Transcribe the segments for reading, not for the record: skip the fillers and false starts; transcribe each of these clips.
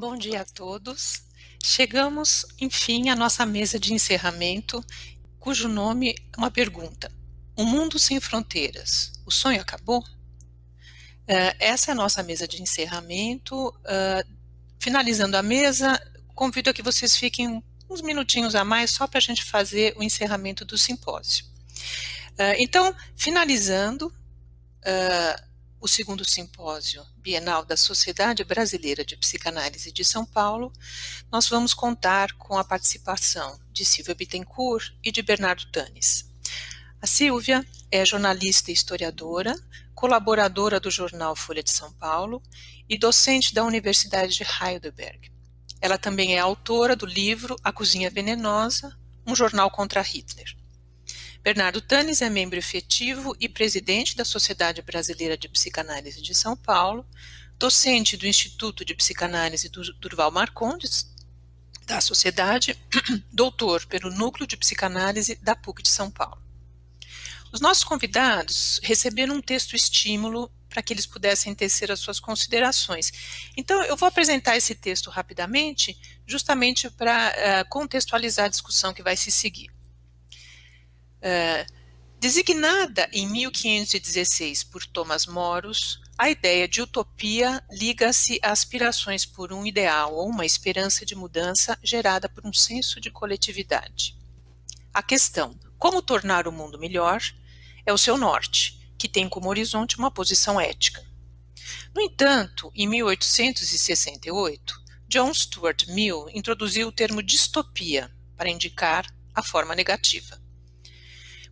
Bom dia a todos. Chegamos, enfim, à nossa mesa de encerramento, cujo nome é uma pergunta. Um mundo sem fronteiras. O sonho acabou? Essa é a nossa mesa de encerramento. Finalizando a mesa, convido a que vocês fiquem uns minutinhos a mais só para a gente fazer o encerramento do simpósio. Então, finalizando, o segundo simpósio bienal da Sociedade Brasileira de Psicanálise de São Paulo, nós vamos contar com a participação de Silvia Bittencourt e de Bernardo Tanis. A Silvia é jornalista e historiadora, colaboradora do jornal Folha de São Paulo e docente da Universidade de Heidelberg. Ela também é autora do livro A Cozinha Venenosa, um jornal contra Hitler. Bernardo Tanis é membro efetivo e presidente da Sociedade Brasileira de Psicanálise de São Paulo, docente do Instituto de Psicanálise do Durval Marcondes, da Sociedade, doutor pelo Núcleo de Psicanálise da PUC de São Paulo. Os nossos convidados receberam um texto estímulo para que eles pudessem tecer as suas considerações. Então, eu vou apresentar esse texto rapidamente, justamente para contextualizar a discussão que vai se seguir. Designada em 1516 por Thomas Moros, a ideia de utopia liga-se a aspirações por um ideal ou uma esperança de mudança gerada por um senso de coletividade. A questão, como tornar o mundo melhor, é o seu norte, que tem como horizonte uma posição ética. No entanto, em 1868, John Stuart Mill introduziu o termo distopia para indicar a forma negativa.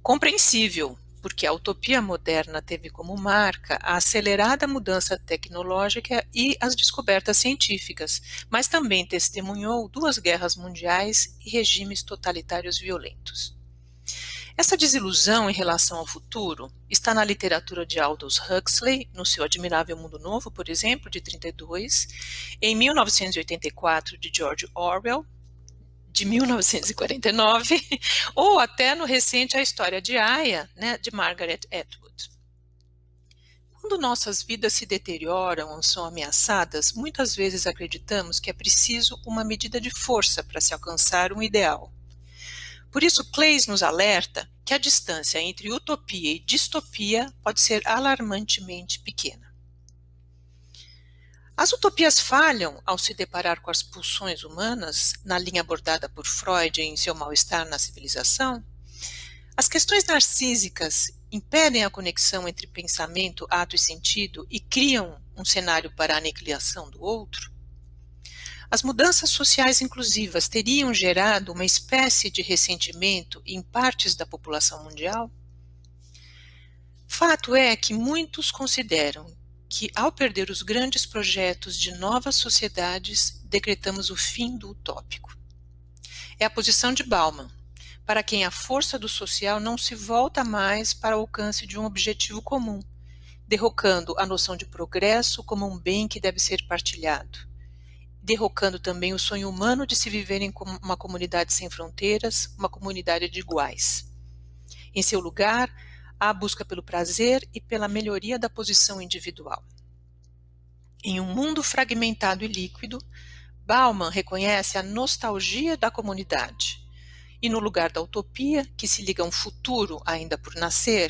Compreensível, porque a utopia moderna teve como marca a acelerada mudança tecnológica e as descobertas científicas, mas também testemunhou 2 guerras mundiais e regimes totalitários violentos. Essa desilusão em relação ao futuro está na literatura de Aldous Huxley, no seu Admirável Mundo Novo, por exemplo, de 1932, em 1984, de George Orwell, de 1949, ou até no recente A História de Aya, né, de Margaret Atwood. Quando nossas vidas se deterioram ou são ameaçadas, muitas vezes acreditamos que é preciso uma medida de força para se alcançar um ideal. Por isso, Claeys nos alerta que a distância entre utopia e distopia pode ser alarmantemente pequena. As utopias falham ao se deparar com as pulsões humanas, na linha abordada por Freud em Seu Mal-Estar na Civilização? As questões narcísicas impedem a conexão entre pensamento, ato e sentido e criam um cenário para a aniquilação do outro? As mudanças sociais inclusivas teriam gerado uma espécie de ressentimento em partes da população mundial? Fato é que muitos consideram que, ao perder os grandes projetos de novas sociedades, decretamos o fim do utópico. É a posição de Bauman, para quem a força do social não se volta mais para o alcance de um objetivo comum, derrocando a noção de progresso como um bem que deve ser partilhado, derrocando também o sonho humano de se viver em uma comunidade sem fronteiras, uma comunidade de iguais. Em seu lugar, há a busca pelo prazer e pela melhoria da posição individual. Em um mundo fragmentado e líquido, Bauman reconhece a nostalgia da comunidade. E no lugar da utopia, que se liga a um futuro ainda por nascer,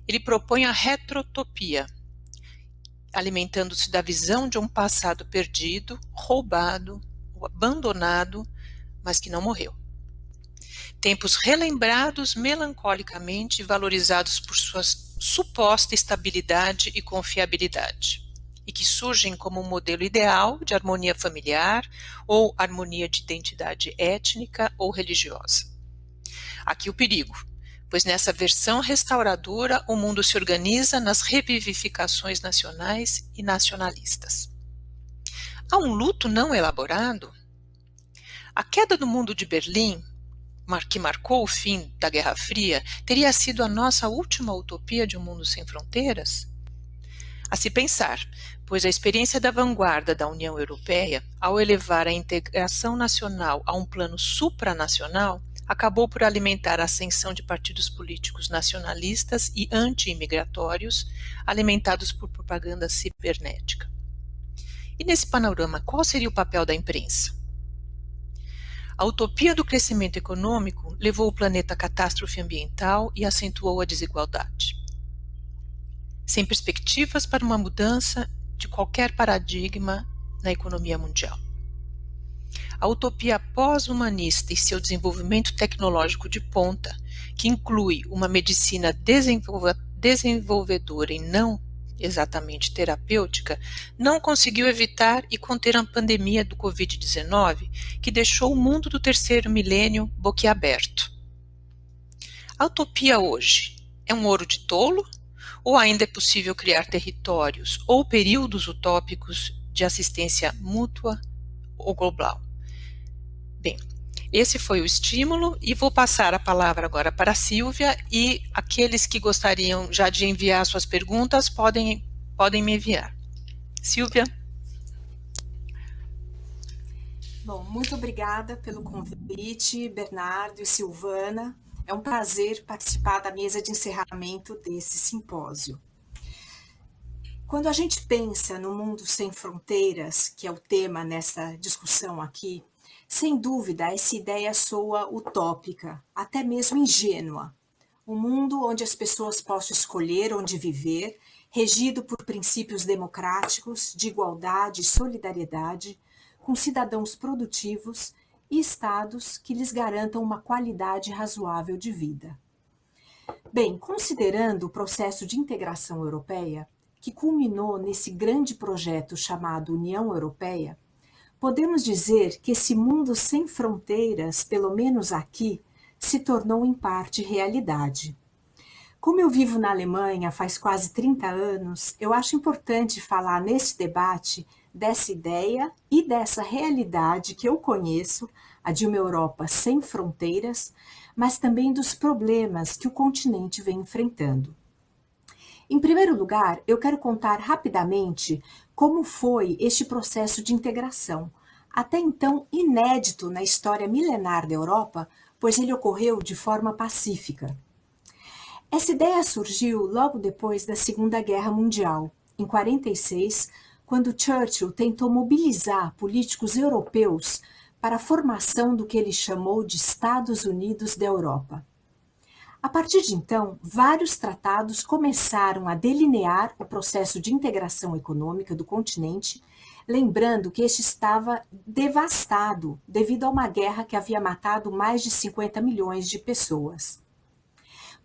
ele propõe a retrotopia, alimentando-se da visão de um passado perdido, roubado, abandonado, mas que não morreu. Tempos relembrados melancolicamente e valorizados por sua suposta estabilidade e confiabilidade, e que surgem como um modelo ideal de harmonia familiar ou harmonia de identidade étnica ou religiosa. Aqui o perigo, pois nessa versão restauradora o mundo se organiza nas revivificações nacionais e nacionalistas. Há um luto não elaborado? A queda do Muro de Berlim, que marcou o fim da Guerra Fria, teria sido a nossa última utopia de um mundo sem fronteiras? A se pensar, pois a experiência da vanguarda da União Europeia, ao elevar a integração nacional a um plano supranacional, acabou por alimentar a ascensão de partidos políticos nacionalistas e anti-imigratórios, alimentados por propaganda cibernética. E nesse panorama, qual seria o papel da imprensa? A utopia do crescimento econômico levou o planeta à catástrofe ambiental e acentuou a desigualdade. Sem perspectivas para uma mudança de qualquer paradigma na economia mundial. A utopia pós-humanista e seu desenvolvimento tecnológico de ponta, que inclui uma medicina desenvolvedora e não exatamente terapêutica, não conseguiu evitar e conter a pandemia do Covid-19, que deixou o mundo do terceiro milênio boquiaberto. A utopia hoje é um ouro de tolo? Ou ainda é possível criar territórios ou períodos utópicos de assistência mútua ou global? Bem, esse foi o estímulo e vou passar a palavra agora para a Silvia e aqueles que gostariam já de enviar suas perguntas podem me enviar. Silvia? Bom, muito obrigada pelo convite, Bernardo e Silvana. É um prazer participar da mesa de encerramento desse simpósio. Quando a gente pensa no mundo sem fronteiras, que é o tema nessa discussão aqui, sem dúvida essa ideia soa utópica, até mesmo ingênua. Um mundo onde as pessoas possam escolher onde viver, regido por princípios democráticos, de igualdade e solidariedade, com cidadãos produtivos e estados que lhes garantam uma qualidade razoável de vida. Bem, considerando o processo de integração europeia, que culminou nesse grande projeto chamado União Europeia, podemos dizer que esse mundo sem fronteiras, pelo menos aqui, se tornou em parte realidade. Como eu vivo na Alemanha faz quase 30 anos, eu acho importante falar nesse debate dessa ideia e dessa realidade que eu conheço, a de uma Europa sem fronteiras, mas também dos problemas que o continente vem enfrentando. Em primeiro lugar, eu quero contar rapidamente como foi este processo de integração, até então inédito na história milenar da Europa, pois ele ocorreu de forma pacífica. Essa ideia surgiu logo depois da Segunda Guerra Mundial, em 1946, quando Churchill tentou mobilizar políticos europeus para a formação do que ele chamou de Estados Unidos da Europa. A partir de então, vários tratados começaram a delinear o processo de integração econômica do continente, lembrando que este estava devastado devido a uma guerra que havia matado mais de 50 milhões de pessoas.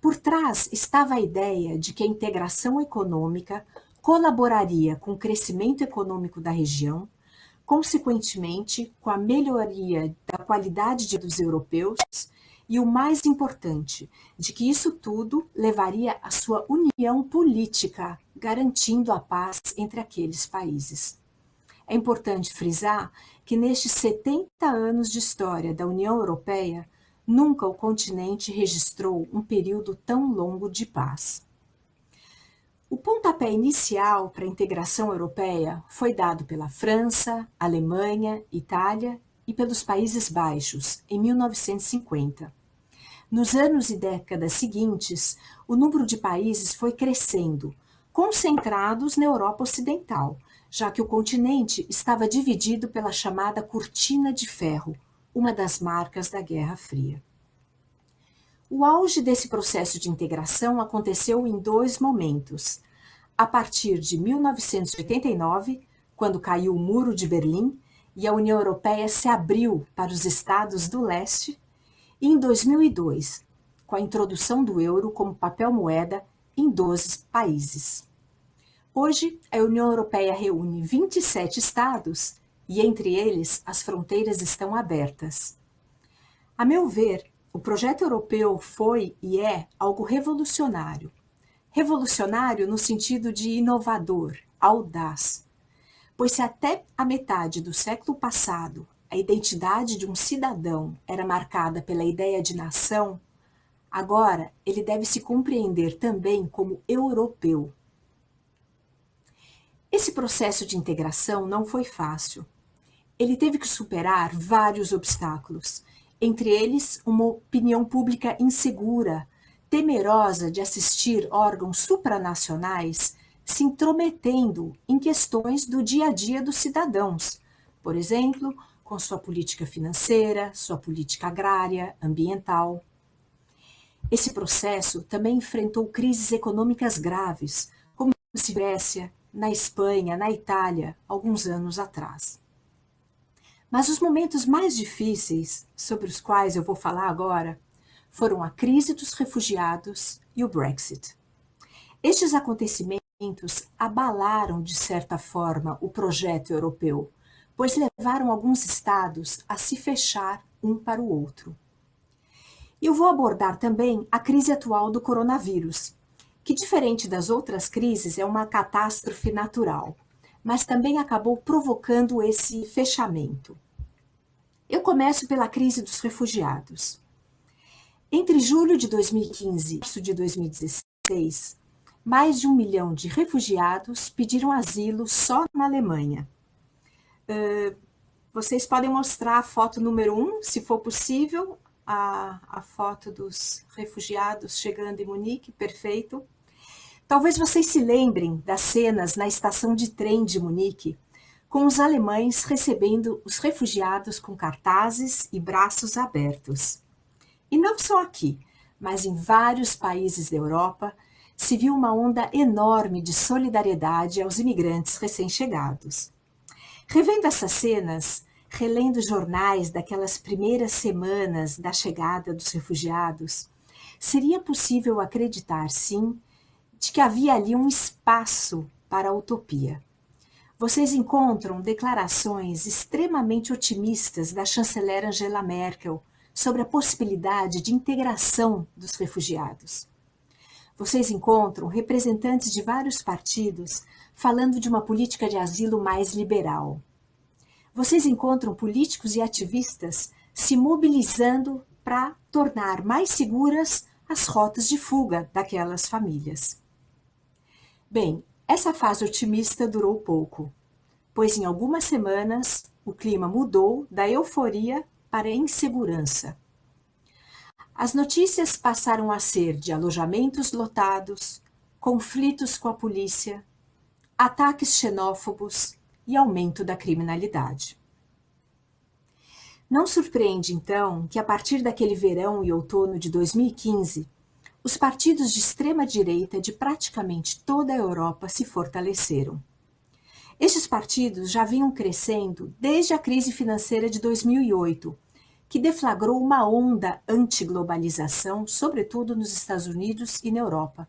Por trás estava a ideia de que a integração econômica colaboraria com o crescimento econômico da região, consequentemente, com a melhoria da qualidade de vida dos europeus e, o mais importante, de que isso tudo levaria à sua união política, garantindo a paz entre aqueles países. É importante frisar que nestes 70 anos de história da União Europeia, nunca o continente registrou um período tão longo de paz. O pontapé inicial para a integração europeia foi dado pela França, Alemanha, Itália e pelos Países Baixos, em 1950. Nos anos e décadas seguintes, o número de países foi crescendo, concentrados na Europa Ocidental, já que o continente estava dividido pela chamada Cortina de Ferro, uma das marcas da Guerra Fria. O auge desse processo de integração aconteceu em dois momentos. A partir de 1989, quando caiu o Muro de Berlim e a União Europeia se abriu para os Estados do Leste, e em 2002, com a introdução do euro como papel moeda em 12 países. Hoje, a União Europeia reúne 27 estados e, entre eles, as fronteiras estão abertas. A meu ver, o projeto europeu foi e é algo revolucionário. Revolucionário no sentido de inovador, audaz. Pois se até a metade do século passado a identidade de um cidadão era marcada pela ideia de nação, agora ele deve se compreender também como europeu. Esse processo de integração não foi fácil. Ele teve que superar vários obstáculos, entre eles uma opinião pública insegura, temerosa de assistir órgãos supranacionais se intrometendo em questões do dia a dia dos cidadãos, por exemplo, com sua política financeira, sua política agrária, ambiental. Esse processo também enfrentou crises econômicas graves, como na Grécia, na Espanha, na Itália, alguns anos atrás. Mas os momentos mais difíceis, sobre os quais eu vou falar agora, foram a crise dos refugiados e o Brexit. Estes acontecimentos abalaram, de certa forma, o projeto europeu, pois levaram alguns estados a se fechar um para o outro. Eu vou abordar também a crise atual do coronavírus, que, diferente das outras crises, é uma catástrofe natural, mas também acabou provocando esse fechamento. Eu começo pela crise dos refugiados. Entre julho de 2015 e março de 2016, mais de 1 milhão de refugiados pediram asilo só na Alemanha. Vocês podem mostrar a foto número 1, se for possível, a foto dos refugiados chegando em Munique, perfeito. Talvez vocês se lembrem das cenas na estação de trem de Munique, com os alemães recebendo os refugiados com cartazes e braços abertos. E não só aqui, mas em vários países da Europa, se viu uma onda enorme de solidariedade aos imigrantes recém-chegados. Revendo essas cenas, relendo jornais daquelas primeiras semanas da chegada dos refugiados, seria possível acreditar, sim, de que havia ali um espaço para a utopia. Vocês encontram declarações extremamente otimistas da chanceler Angela Merkel sobre a possibilidade de integração dos refugiados. Vocês encontram representantes de vários partidos falando de uma política de asilo mais liberal. Vocês encontram políticos e ativistas se mobilizando para tornar mais seguras as rotas de fuga daquelas famílias. Bem, essa fase otimista durou pouco, pois em algumas semanas o clima mudou da euforia para a insegurança. As notícias passaram a ser de alojamentos lotados, conflitos com a polícia, ataques xenófobos e aumento da criminalidade. Não surpreende, então, que a partir daquele verão e outono de 2015, os partidos de extrema-direita de praticamente toda a Europa se fortaleceram. Estes partidos já vinham crescendo desde a crise financeira de 2008, que deflagrou uma onda anti-globalização, sobretudo nos Estados Unidos e na Europa.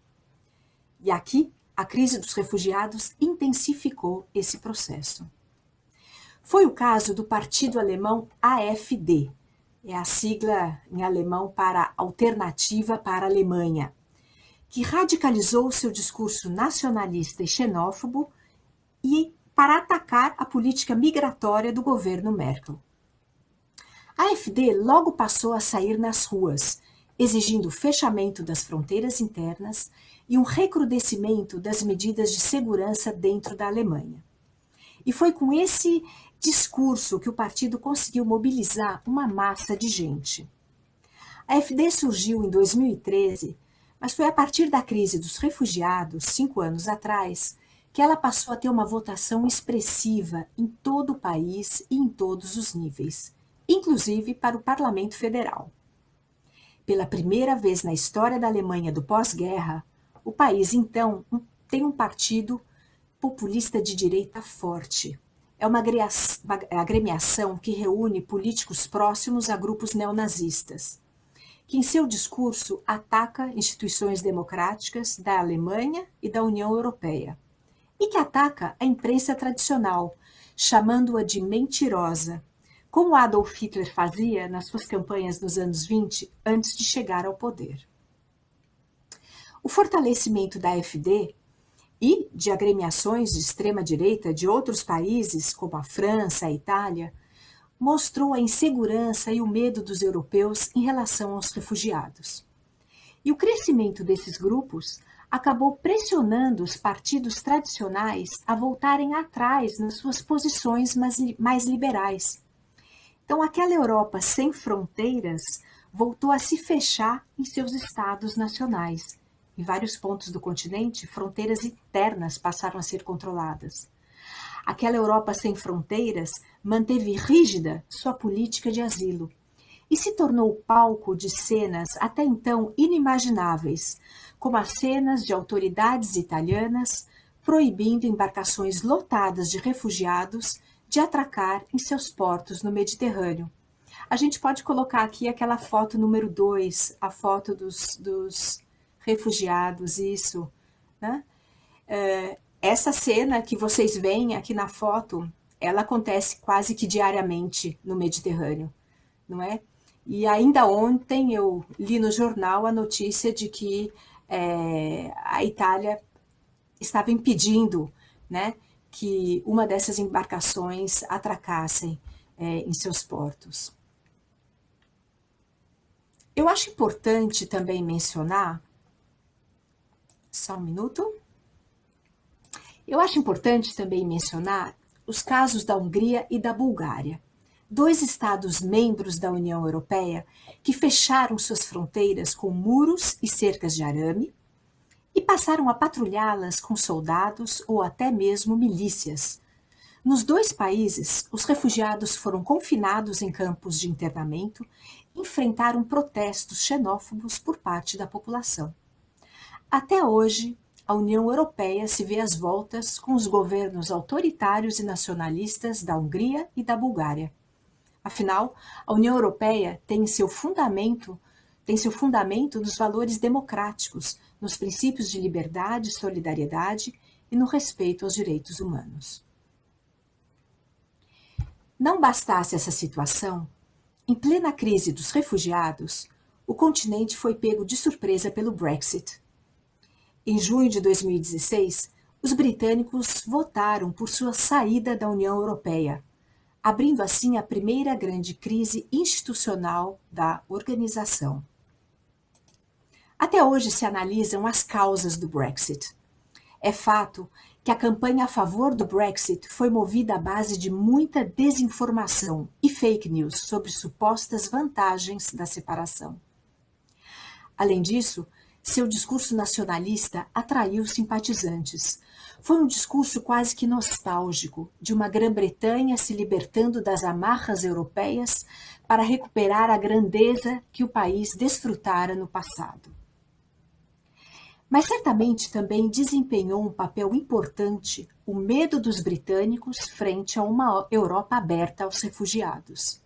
E aqui, a crise dos refugiados intensificou esse processo. Foi o caso do partido alemão AfD, é a sigla em alemão para Alternativa para a Alemanha, que radicalizou seu discurso nacionalista e xenófobo e para atacar a política migratória do governo Merkel. A AfD logo passou a sair nas ruas, exigindo o fechamento das fronteiras internas e um recrudescimento das medidas de segurança dentro da Alemanha. E foi com esse discurso que o partido conseguiu mobilizar uma massa de gente. A AfD surgiu em 2013, mas foi a partir da crise dos refugiados, 5 anos atrás, que ela passou a ter uma votação expressiva em todo o país e em todos os níveis, inclusive para o Parlamento Federal. Pela primeira vez na história da Alemanha do pós-guerra, o país, então, tem um partido populista de direita forte. É uma agremiação que reúne políticos próximos a grupos neonazistas, que em seu discurso ataca instituições democráticas da Alemanha e da União Europeia, e que ataca a imprensa tradicional, chamando-a de mentirosa, como Adolf Hitler fazia nas suas campanhas nos anos 20, antes de chegar ao poder. O fortalecimento da AfD e de agremiações de extrema-direita de outros países, como a França, a Itália, mostrou a insegurança e o medo dos europeus em relação aos refugiados. E o crescimento desses grupos acabou pressionando os partidos tradicionais a voltarem atrás nas suas posições mais liberais. Então, aquela Europa sem fronteiras voltou a se fechar em seus estados nacionais, em vários pontos do continente, fronteiras internas passaram a ser controladas. Aquela Europa sem fronteiras manteve rígida sua política de asilo e se tornou palco de cenas até então inimagináveis, como as cenas de autoridades italianas proibindo embarcações lotadas de refugiados de atracar em seus portos no Mediterrâneo. A gente pode colocar aqui aquela foto número 2, a foto dos refugiados, isso, né? Essa cena que vocês veem aqui na foto, ela acontece quase que diariamente no Mediterrâneo, não é? E ainda ontem eu li no jornal a notícia de que a Itália estava impedindo, né, que uma dessas embarcações atracassem em seus portos. Eu acho importante também mencionar, só um minuto. Eu acho importante também mencionar os casos da Hungria e da Bulgária, 2 estados membros da União Europeia que fecharam suas fronteiras com muros e cercas de arame e passaram a patrulhá-las com soldados ou até mesmo milícias. Nos 2 países, os refugiados foram confinados em campos de internamento e enfrentaram protestos xenófobos por parte da população. Até hoje, a União Europeia se vê às voltas com os governos autoritários e nacionalistas da Hungria e da Bulgária. Afinal, a União Europeia tem seu fundamento nos valores democráticos, nos princípios de liberdade, solidariedade e no respeito aos direitos humanos. Não bastasse essa situação, em plena crise dos refugiados, o continente foi pego de surpresa pelo Brexit. Em junho de 2016, os britânicos votaram por sua saída da União Europeia, abrindo assim a primeira grande crise institucional da organização. Até hoje se analisam as causas do Brexit. É fato que a campanha a favor do Brexit foi movida à base de muita desinformação e fake news sobre supostas vantagens da separação. Além disso, seu discurso nacionalista atraiu simpatizantes. Foi um discurso quase que nostálgico, de uma Grã-Bretanha se libertando das amarras europeias para recuperar a grandeza que o país desfrutara no passado. Mas certamente também desempenhou um papel importante o medo dos britânicos frente a uma Europa aberta aos refugiados.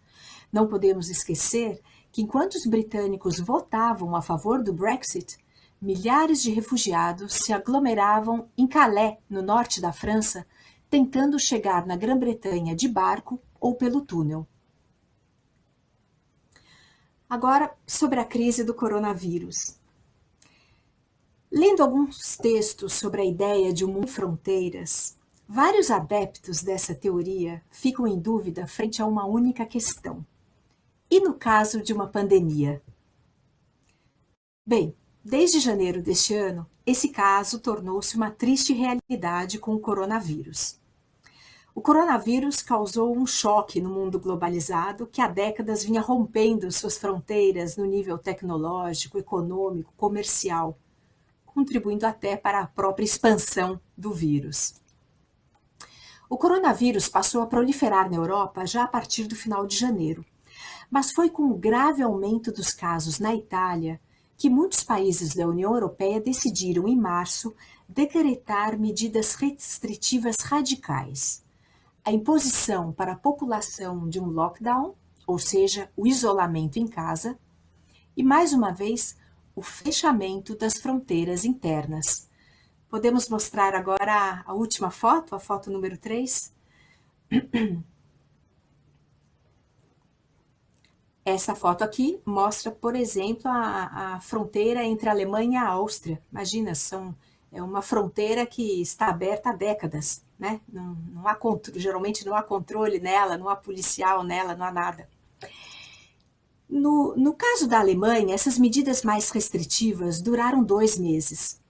Não podemos esquecer que enquanto os britânicos votavam a favor do Brexit, milhares de refugiados se aglomeravam em Calais, no norte da França, tentando chegar na Grã-Bretanha de barco ou pelo túnel. Agora, sobre a crise do coronavírus. Lendo alguns textos sobre a ideia de um mundo sem fronteiras, vários adeptos dessa teoria ficam em dúvida frente a uma única questão. E no caso de uma pandemia? Bem, desde janeiro deste ano, esse caso tornou-se uma triste realidade com o coronavírus. O coronavírus causou um choque no mundo globalizado que há décadas vinha rompendo suas fronteiras no nível tecnológico, econômico, comercial, contribuindo até para a própria expansão do vírus. O coronavírus passou a proliferar na Europa já a partir do final de janeiro, mas foi com o grave aumento dos casos na Itália que muitos países da União Europeia decidiram, em março, decretar medidas restritivas radicais. A imposição para a população de um lockdown, ou seja, o isolamento em casa, e, mais uma vez, o fechamento das fronteiras internas. Podemos mostrar agora a última foto, a foto número 3? Essa foto aqui mostra, por exemplo, a fronteira entre a Alemanha e a Áustria. Imagina, é uma fronteira que está aberta há décadas, né? Não há geralmente não há controle nela, não há policial nela, não há nada. No caso da Alemanha, essas medidas mais restritivas duraram 2 meses.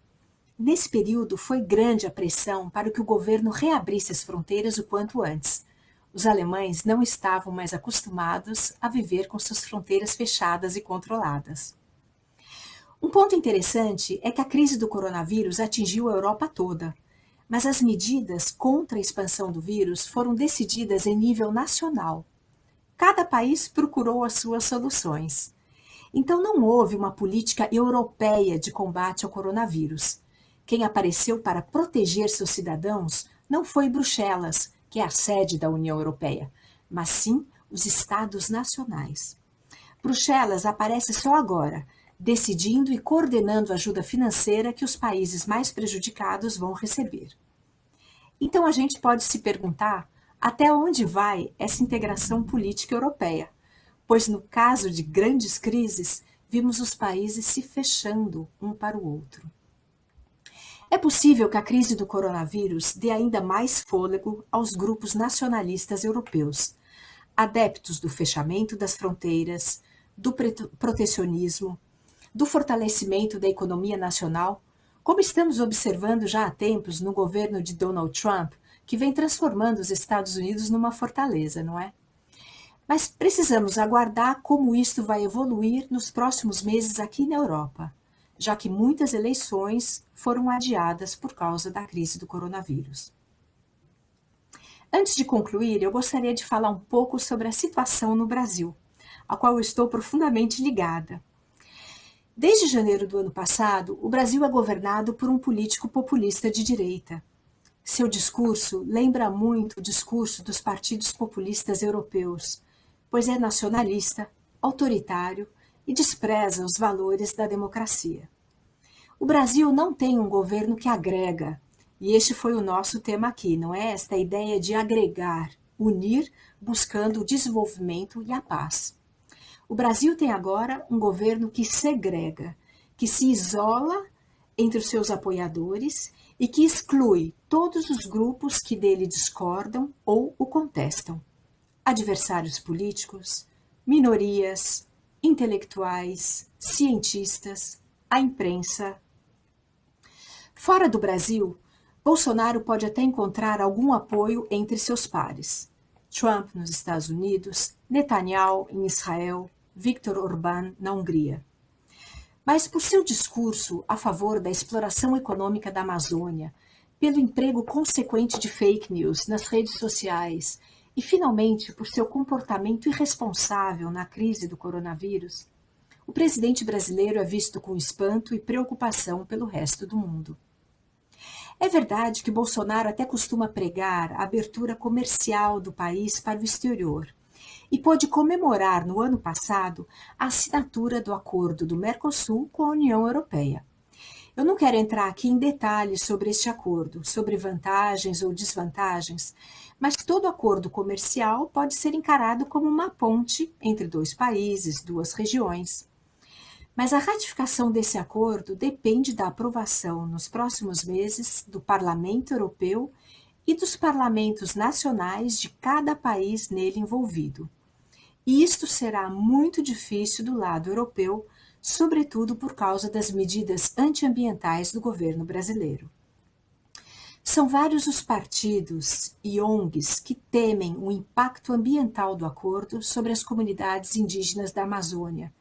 Nesse período, foi grande a pressão para que o governo reabrisse as fronteiras o quanto antes. Os alemães não estavam mais acostumados a viver com suas fronteiras fechadas e controladas. Um ponto interessante é que a crise do coronavírus atingiu a Europa toda, mas as medidas contra a expansão do vírus foram decididas em nível nacional. Cada país procurou as suas soluções. Então não houve uma política europeia de combate ao coronavírus. Quem apareceu para proteger seus cidadãos não foi Bruxelas, que é a sede da União Europeia, mas sim os estados nacionais. Bruxelas aparece só agora, decidindo e coordenando a ajuda financeira que os países mais prejudicados vão receber. Então a gente pode se perguntar até onde vai essa integração política europeia, pois no caso de grandes crises, vimos os países se fechando um para o outro. É possível que a crise do coronavírus dê ainda mais fôlego aos grupos nacionalistas europeus, adeptos do fechamento das fronteiras, do protecionismo, do fortalecimento da economia nacional, como estamos observando já há tempos no governo de Donald Trump, que vem transformando os Estados Unidos numa fortaleza, não é? Mas precisamos aguardar como isto vai evoluir nos próximos meses aqui na Europa, já que muitas eleições foram adiadas por causa da crise do coronavírus. Antes de concluir, eu gostaria de falar um pouco sobre a situação no Brasil, a qual eu estou profundamente ligada. Desde janeiro do ano passado, o Brasil é governado por um político populista de direita. Seu discurso lembra muito o discurso dos partidos populistas europeus, pois é nacionalista, autoritário e despreza os valores da democracia. O Brasil não tem um governo que agrega, e este foi o nosso tema aqui, não é? Esta ideia de agregar, unir, buscando o desenvolvimento e a paz. O Brasil tem agora um governo que segrega, que se isola entre os seus apoiadores e que exclui todos os grupos que dele discordam ou o contestam. Adversários políticos, minorias, intelectuais, cientistas, a imprensa. Fora do Brasil, Bolsonaro pode até encontrar algum apoio entre seus pares. Trump nos Estados Unidos, Netanyahu em Israel, Viktor Orbán na Hungria. Mas por seu discurso a favor da exploração econômica da Amazônia, pelo emprego consequente de fake news nas redes sociais e, finalmente, por seu comportamento irresponsável na crise do coronavírus, o presidente brasileiro é visto com espanto e preocupação pelo resto do mundo. É verdade que Bolsonaro até costuma pregar a abertura comercial do país para o exterior e pôde comemorar no ano passado a assinatura do acordo do Mercosul com a União Europeia. Eu não quero entrar aqui em detalhes sobre este acordo, sobre vantagens ou desvantagens, mas todo acordo comercial pode ser encarado como uma ponte entre dois países, duas regiões. Mas a ratificação desse acordo depende da aprovação nos próximos meses do Parlamento Europeu e dos parlamentos nacionais de cada país nele envolvido. E isto será muito difícil do lado europeu, sobretudo por causa das medidas antiambientais do governo brasileiro. São vários os partidos e ONGs que temem o impacto ambiental do acordo sobre as comunidades indígenas da Amazônia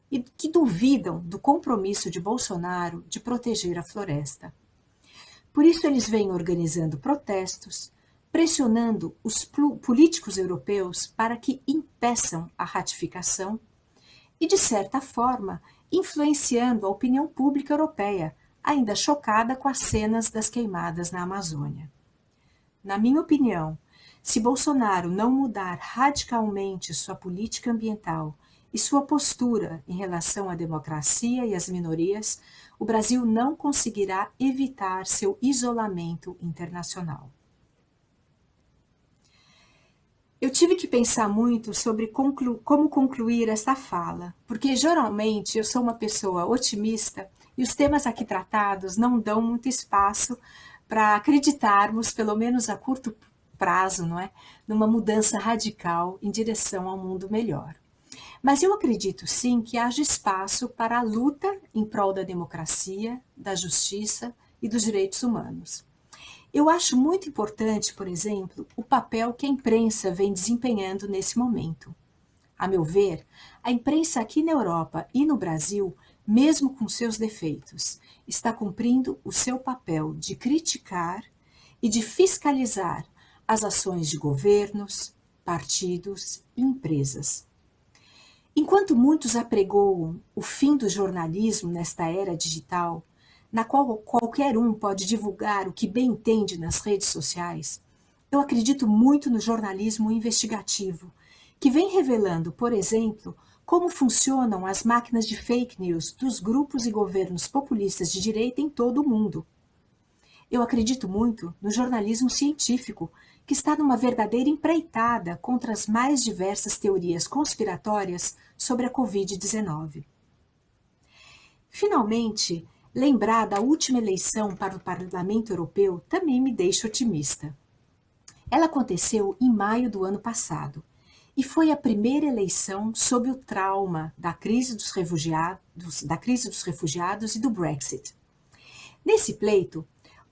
e que duvidam do compromisso de Bolsonaro de proteger a floresta. Por isso eles vêm organizando protestos, pressionando os políticos europeus para que impeçam a ratificação e, de certa forma, influenciando a opinião pública europeia, ainda chocada com as cenas das queimadas na Amazônia. Na minha opinião, se Bolsonaro não mudar radicalmente sua política ambiental e sua postura em relação à democracia e às minorias, o Brasil não conseguirá evitar seu isolamento internacional. Eu tive que pensar muito sobre como concluir esta fala, porque geralmente eu sou uma pessoa otimista e os temas aqui tratados não dão muito espaço para acreditarmos, pelo menos a curto prazo, não é, numa mudança radical em direção ao mundo melhor. Mas eu acredito sim que haja espaço para a luta em prol da democracia, da justiça e dos direitos humanos. Eu acho muito importante, por exemplo, o papel que a imprensa vem desempenhando nesse momento. A meu ver, a imprensa aqui na Europa e no Brasil mesmo com seus defeitos, está cumprindo o seu papel de criticar e de fiscalizar as ações de governos, partidos e empresas. Enquanto muitos apregoam o fim do jornalismo nesta era digital, na qual qualquer um pode divulgar o que bem entende nas redes sociais, eu acredito muito no jornalismo investigativo, que vem revelando, por exemplo, como funcionam as máquinas de fake news dos grupos e governos populistas de direita em todo o mundo. Eu acredito muito no jornalismo científico, que está numa verdadeira empreitada contra as mais diversas teorias conspiratórias sobre a Covid-19. Finalmente, lembrar da última eleição para o Parlamento Europeu também me deixa otimista. Ela aconteceu em maio do ano passado e foi a primeira eleição sob o trauma da crise dos refugiados e do Brexit. Nesse pleito,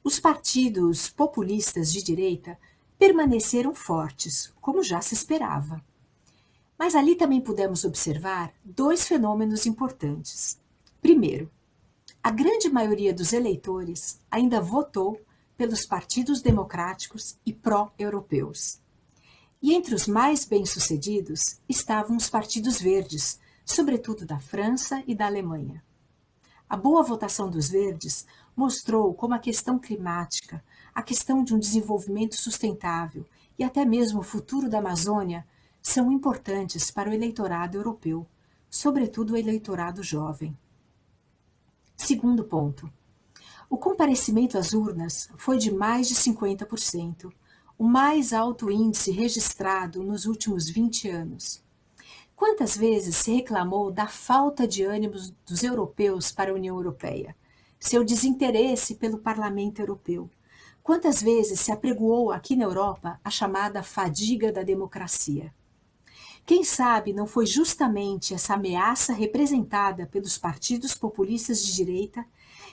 os partidos populistas de direita permaneceram fortes, como já se esperava. Mas ali também pudemos observar dois fenômenos importantes. Primeiro, a grande maioria dos eleitores ainda votou pelos partidos democráticos e pró-europeus. E entre os mais bem-sucedidos estavam os partidos verdes, sobretudo da França e da Alemanha. A boa votação dos verdes mostrou como a questão climática, a questão de um desenvolvimento sustentável e até mesmo o futuro da Amazônia são importantes para o eleitorado europeu, sobretudo o eleitorado jovem. Segundo ponto, o comparecimento às urnas foi de mais de 50%, o mais alto índice registrado nos últimos 20 anos. Quantas vezes se reclamou da falta de ânimo dos europeus para a União Europeia, seu desinteresse pelo Parlamento Europeu? Quantas vezes se apregoou aqui na Europa a chamada fadiga da democracia? Quem sabe não foi justamente essa ameaça representada pelos partidos populistas de direita,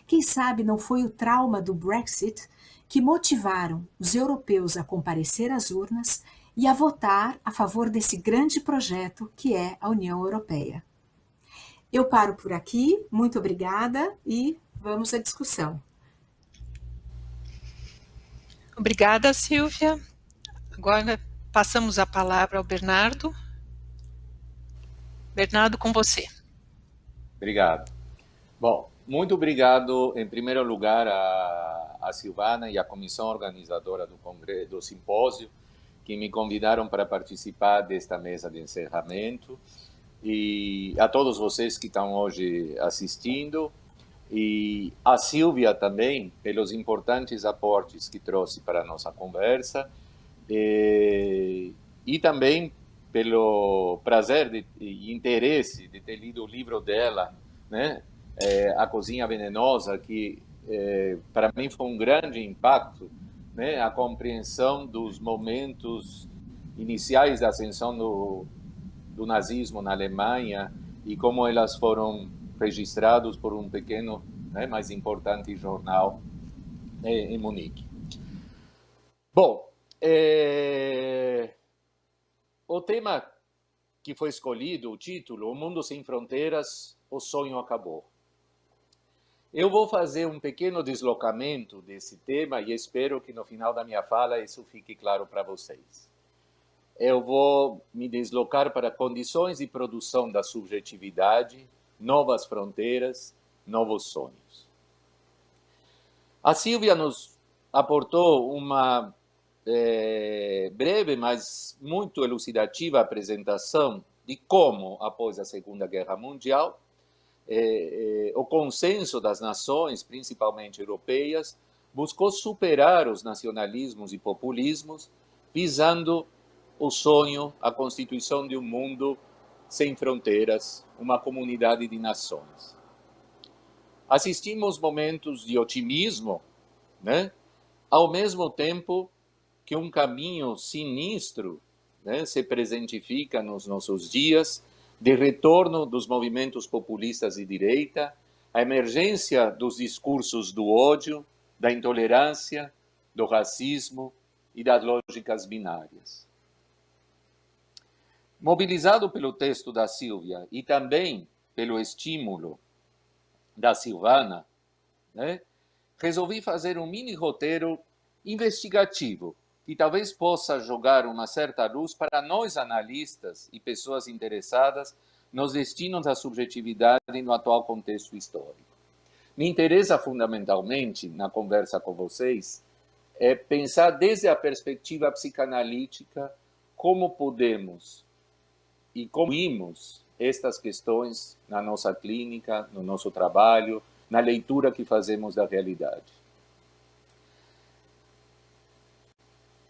quem sabe não foi o trauma do Brexit que motivaram os europeus a comparecer às urnas e a votar a favor desse grande projeto que é a União Europeia. Eu paro por aqui, muito obrigada e vamos à discussão. Obrigada, Silvia. Agora passamos a palavra ao Bernardo. Bernardo, com você. Obrigado. Bom, muito obrigado, em primeiro lugar, a Silvana e a comissão organizadora do simpósio, que me convidaram para participar desta mesa de encerramento, e a todos vocês que estão hoje assistindo, e a Silvia também, pelos importantes aportes que trouxe para a nossa conversa, e também pelo prazer e interesse de ter lido o livro dela, né? A Cozinha Venenosa, que para mim foi um grande impacto, né? A compreensão dos momentos iniciais da ascensão do nazismo na Alemanha e como elas foram registrados por um pequeno, né, mas importante jornal em Munique. Bom, o tema que foi escolhido, o título, O Mundo Sem Fronteiras, o Sonho Acabou. Eu vou fazer um pequeno deslocamento desse tema e espero que no final da minha fala isso fique claro para vocês. Eu vou me deslocar para condições de produção da subjetividade, novas fronteiras, novos sonhos. A Silvia nos aportou uma breve, mas muito elucidativa apresentação de como, após a Segunda Guerra Mundial, o consenso das nações, principalmente europeias, buscou superar os nacionalismos e populismos, visando o sonho, a constituição de um mundo sem fronteiras, uma comunidade de nações. Assistimos momentos de otimismo, né? Ao mesmo tempo que um caminho sinistro, né, se presentifica nos nossos dias, de retorno dos movimentos populistas de direita, a emergência dos discursos do ódio, da intolerância, do racismo e das lógicas binárias. Mobilizado pelo texto da Silvia e também pelo estímulo da Silvana, né, resolvi fazer um mini roteiro investigativo que talvez possa jogar uma certa luz para nós analistas e pessoas interessadas nos destinos da subjetividade no atual contexto histórico. Me interessa fundamentalmente, na conversa com vocês, pensar desde a perspectiva psicanalítica como podemos e como incluímos estas questões na nossa clínica, no nosso trabalho, na leitura que fazemos da realidade.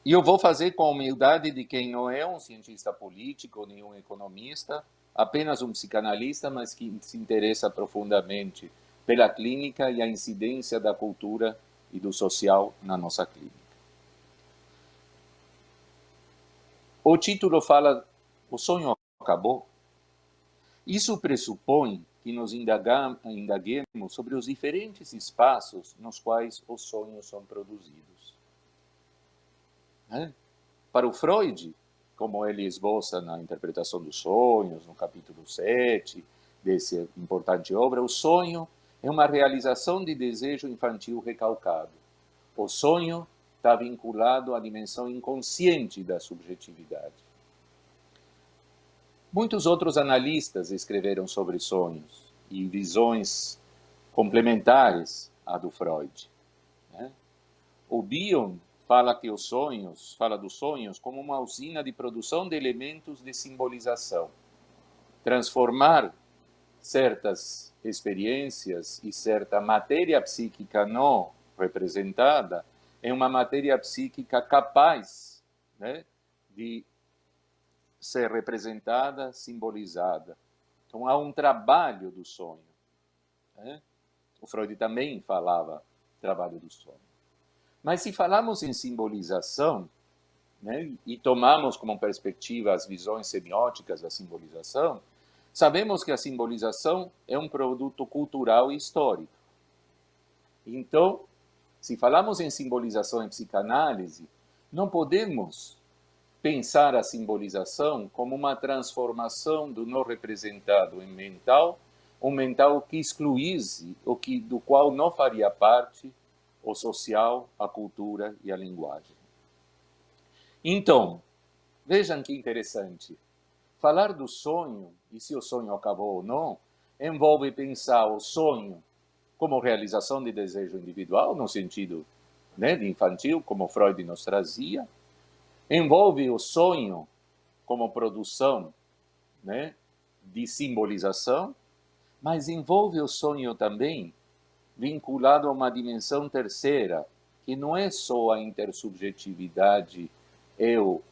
E eu vou fazer com a humildade de quem não é um cientista político, nem um economista, apenas um psicanalista, mas que se interessa profundamente pela clínica e a incidência da cultura e do social na nossa clínica. O título fala: o sonho acabou? Isso pressupõe que nos indaguemos sobre os diferentes espaços nos quais os sonhos são produzidos. Para o Freud, como ele esboça na interpretação dos sonhos, no capítulo 7 dessa importante obra, o sonho é uma realização de desejo infantil recalcado. O sonho está vinculado à dimensão inconsciente da subjetividade. Muitos outros analistas escreveram sobre sonhos e visões complementares à do Freud. O Bion fala dos sonhos como uma usina de produção de elementos de simbolização. Transformar certas experiências e certa matéria psíquica não representada em uma matéria psíquica capaz, de ser representada, simbolizada. Então, há um trabalho do sonho. O Freud também falava trabalho do sonho. Mas se falamos em simbolização, e tomamos como perspectiva as visões semióticas da simbolização, sabemos que a simbolização é um produto cultural e histórico. Então, se falamos em simbolização em psicanálise, não podemos pensar a simbolização como uma transformação do não representado em mental, um mental que excluísse, do qual não faria parte o social, a cultura e a linguagem. Então, vejam que interessante. Falar do sonho, e se o sonho acabou ou não, envolve pensar o sonho como realização de desejo individual, no sentido de infantil, como Freud nos trazia. Envolve o sonho como produção de simbolização, mas envolve o sonho também vinculado a uma dimensão terceira, que não é só a intersubjetividade eu,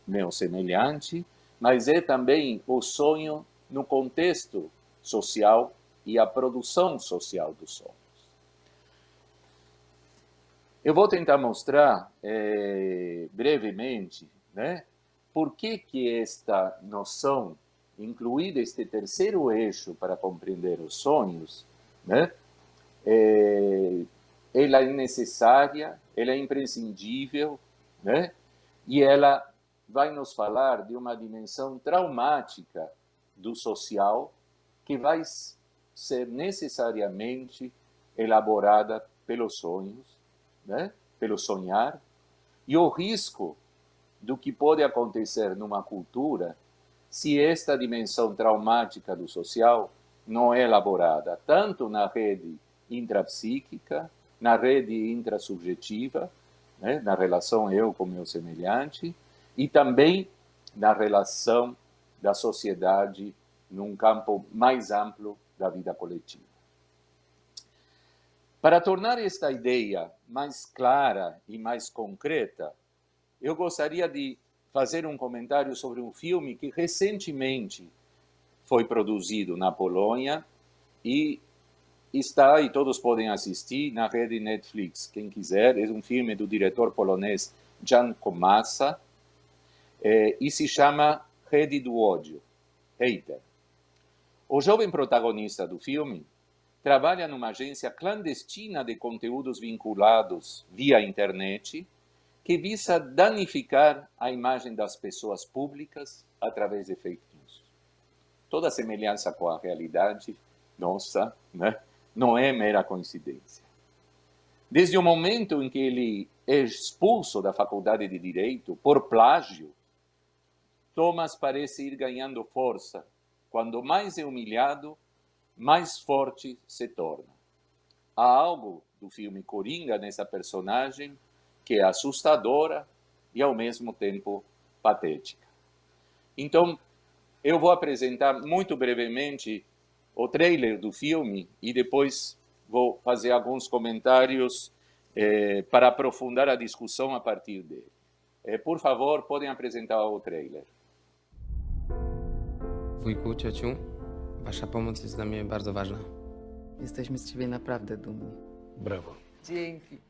meu semelhante, mas é também o sonho no contexto social e a produção social dos sonhos. Eu vou tentar mostrar brevemente por que esta noção, incluída este terceiro eixo para compreender os sonhos, ela é necessária, ela é imprescindível, e ela vai nos falar de uma dimensão traumática do social que vai ser necessariamente elaborada pelos sonhos, pelo sonhar, e o risco do que pode acontecer numa cultura se esta dimensão traumática do social não é elaborada, tanto na rede intrapsíquica, na rede intrasubjetiva, na relação eu com meu semelhante, e também na relação da sociedade num campo mais amplo da vida coletiva. Para tornar esta ideia mais clara e mais concreta, eu gostaria de fazer um comentário sobre um filme que recentemente foi produzido na Polônia e está, e todos podem assistir, na rede Netflix. Quem quiser, é um filme do diretor polonês Jan Komasa, e se chama Rede do Ódio, Hater. O jovem protagonista do filme trabalha numa agência clandestina de conteúdos vinculados via internet, que visa danificar a imagem das pessoas públicas através de fake news. Toda semelhança com a realidade nossa, não é mera coincidência. Desde o momento em que ele é expulso da Faculdade de Direito por plágio, Thomas parece ir ganhando força. Quando mais é humilhado, mais forte se torna. Há algo do filme Coringa nessa personagem que é assustadora e, ao mesmo tempo, patética. Então, eu vou apresentar muito brevemente o trailer do filme e depois vou fazer alguns comentários para aprofundar a discussão a partir dele. Por favor, podem apresentar o trailer. Wujku, ciociu, wasza pomoc jest dla mnie bardzo ważna. Jesteśmy z ciebie naprawdę dumni. Brawo. Dzięki.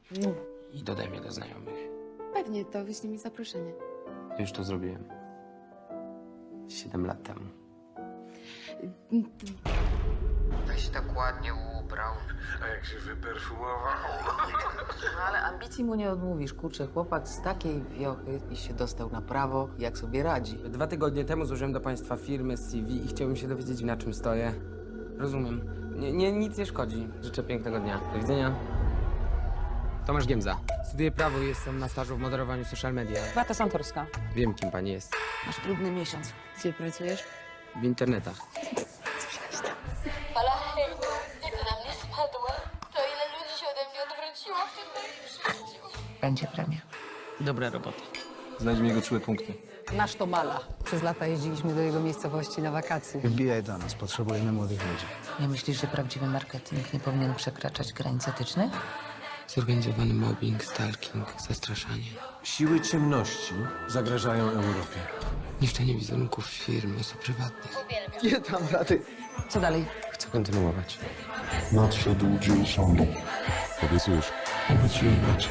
I dodaj mnie do znajomych. Pewnie, to wyślij mi zaproszenie. Już to zrobiłem. 7 lat temu. Tak się tak ładnie ubrał. A jak się wyperfumował? No ale ambicji mu nie odmówisz. Kurczę, chłopak z takiej wiochy i się dostał na prawo, jak sobie radzi. 2 tygodnie temu złożyłem do państwa firmy z CV i chciałbym się dowiedzieć, na czym stoję. Rozumiem. Nic nie szkodzi. Życzę pięknego dnia. Do widzenia. Tomasz Giemza. Studiuję prawo i jestem na stażu w moderowaniu social media. Beata Santorska. Wiem, kim pani jest. Masz trudny miesiąc. Gdzie pracujesz? W internetach. Fala hejtu, jak na mnie spadła, to ile ludzi się ode mnie odwróciło w tym moim życiu. Będzie premia. Dobra robota. Znajdźmy jego czułe punkty. Nasz to Mala. Przez lata jeździliśmy do jego miejscowości na wakacje. Wbijaj do nas, potrzebujemy młodych ludzi. Nie myślisz, że prawdziwy marketing nie powinien przekraczać granic etycznych? Zorganizowany mobbing, stalking, zastraszanie. Siły ciemności zagrażają Europie. Niszczenie wizerunków firm, osób prywatnych. Nie dam rady. Co dalej? Chcę kontynuować. Nadszedł dzień sądu. Obiecujesz? Obiecuję bracie.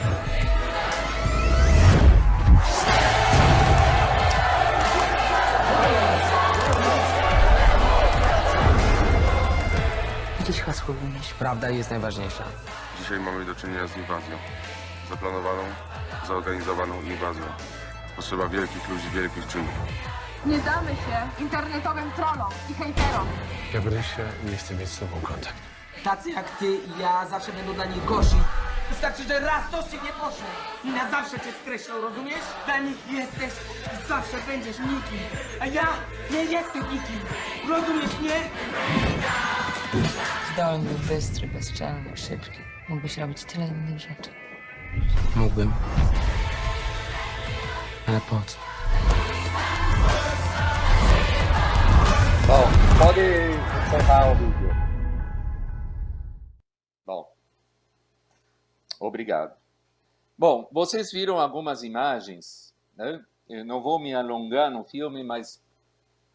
Jakieś hasło wymyśl. Prawda jest najważniejsza. Dzisiaj mamy do czynienia z inwazją. Zaplanowaną, zorganizowaną inwazją. Potrzeba wielkich ludzi, wielkich czynów. Nie damy się internetowym trollom i hejterom. Gabrysia nie chce mieć z tobą kontakt. Tacy jak ty i ja zawsze będą dla nich gorsi. Wystarczy, że raz coś ci nie poszło i na zawsze cię skreślą, rozumiesz? Dla nich jesteś i zawsze będziesz nikim. A ja nie jestem nikim. Rozumiesz mnie? Zdolny, bystry, bezczelny, szybki. Mógłbyś robić tyle innych rzeczy. Mógłbym. Ale po co? Bom, pode encerrar o vídeo. Bom, obrigado. Bom, vocês viram algumas imagens, né? Eu não vou me alongar no filme, mas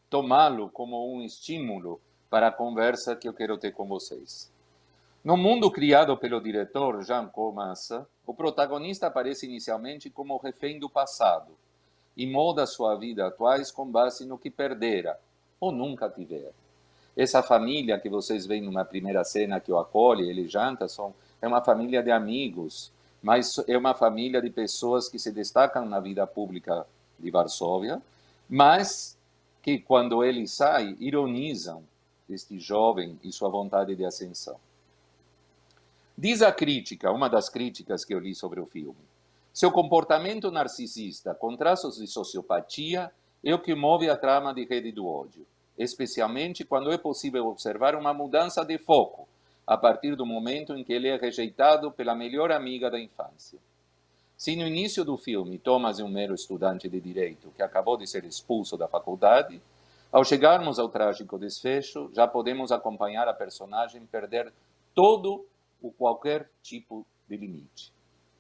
tomá-lo como um estímulo para a conversa que eu quero ter com vocês. No mundo criado pelo diretor Jean Comassa, o protagonista aparece inicialmente como refém do passado e molda sua vida atuais com base no que perdera ou nunca tiver. Essa família que vocês veem numa primeira cena que o acolhe, ele janta, é uma família de amigos, mas é uma família de pessoas que se destacam na vida pública de Varsóvia, mas que quando ele sai, ironizam este jovem e sua vontade de ascensão. Diz a crítica, uma das críticas que eu li sobre o filme, seu comportamento narcisista com traços de sociopatia é o que move a trama de Rede do Ódio, especialmente quando é possível observar uma mudança de foco a partir do momento em que ele é rejeitado pela melhor amiga da infância. Se no início do filme Thomas é um mero estudante de direito que acabou de ser expulso da faculdade, ao chegarmos ao trágico desfecho, já podemos acompanhar a personagem perder todo ou qualquer tipo de limite.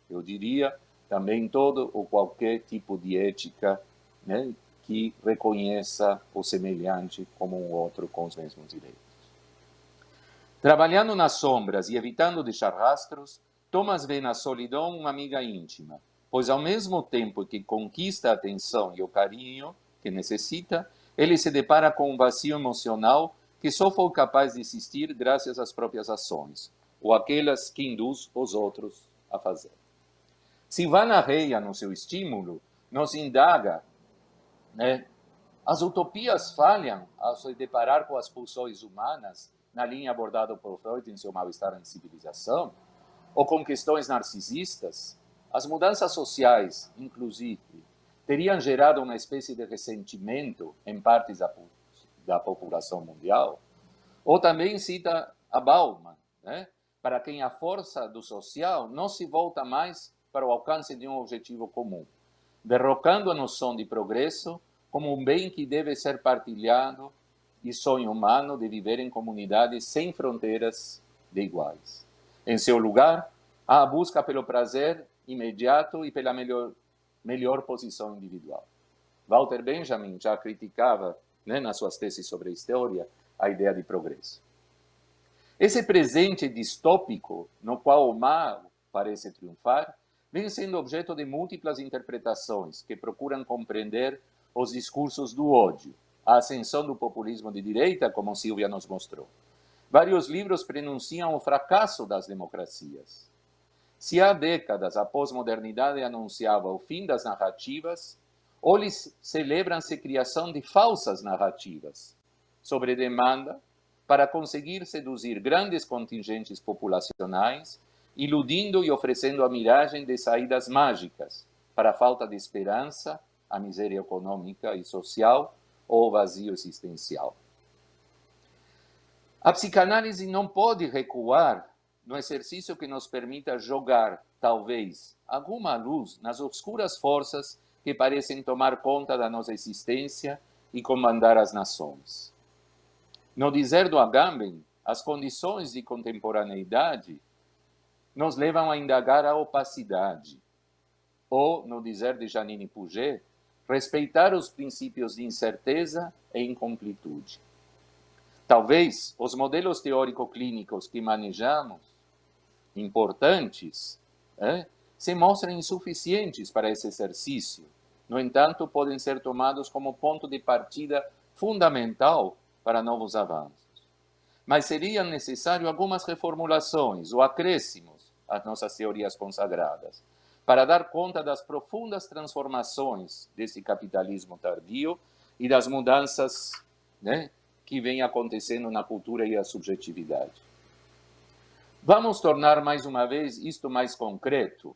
Eu diria também todo ou qualquer tipo de ética, né, que reconheça o semelhante como um outro com os mesmos direitos. Trabalhando nas sombras e evitando deixar rastros, Thomas vê na solidão uma amiga íntima, pois ao mesmo tempo que conquista a atenção e o carinho que necessita, ele se depara com um vazio emocional que só foi capaz de existir graças às próprias ações, ou aquelas que induz os outros a fazer. Silvana Reia, no seu estímulo, nos indaga, né, as utopias falham ao se deparar com as pulsões humanas na linha abordada por Freud em seu Mal-Estar em Civilização, ou com questões narcisistas, as mudanças sociais, inclusive, teriam gerado uma espécie de ressentimento em partes da população mundial. Ou também cita a Bauman, né? Para quem a força do social não se volta mais para o alcance de um objetivo comum, derrocando a noção de progresso como um bem que deve ser partilhado e sonho humano de viver em comunidades sem fronteiras de iguais. Em seu lugar, há a busca pelo prazer imediato e pela melhor posição individual. Walter Benjamin já criticava, né, nas suas teses sobre a história, a ideia de progresso. Esse presente distópico, no qual o mal parece triunfar, vem sendo objeto de múltiplas interpretações que procuram compreender os discursos do ódio, a ascensão do populismo de direita, como Silvia nos mostrou. Vários livros pronunciam o fracasso das democracias. Se há décadas a pós-modernidade anunciava o fim das narrativas, hoje celebram-se a criação de falsas narrativas sobre demanda para conseguir seduzir grandes contingentes populacionais, iludindo e oferecendo a miragem de saídas mágicas para a falta de esperança, a miséria econômica e social ou o vazio existencial. A psicanálise não pode recuar no exercício que nos permita jogar, talvez, alguma luz nas obscuras forças que parecem tomar conta da nossa existência e comandar as nações. No dizer do Agamben, as condições de contemporaneidade nos levam a indagar a opacidade, ou, no dizer de Janine Puget, respeitar os princípios de incerteza e incompletude. Talvez os modelos teórico-clínicos que manejamos, importantes, se mostrem insuficientes para esse exercício. No entanto, podem ser tomados como ponto de partida fundamental para novos avanços. Mas seriam necessárias algumas reformulações ou acréscimos às nossas teorias consagradas, para dar conta das profundas transformações desse capitalismo tardio e das mudanças, né, que vêm acontecendo na cultura e a subjetividade. Vamos tornar mais uma vez isto mais concreto,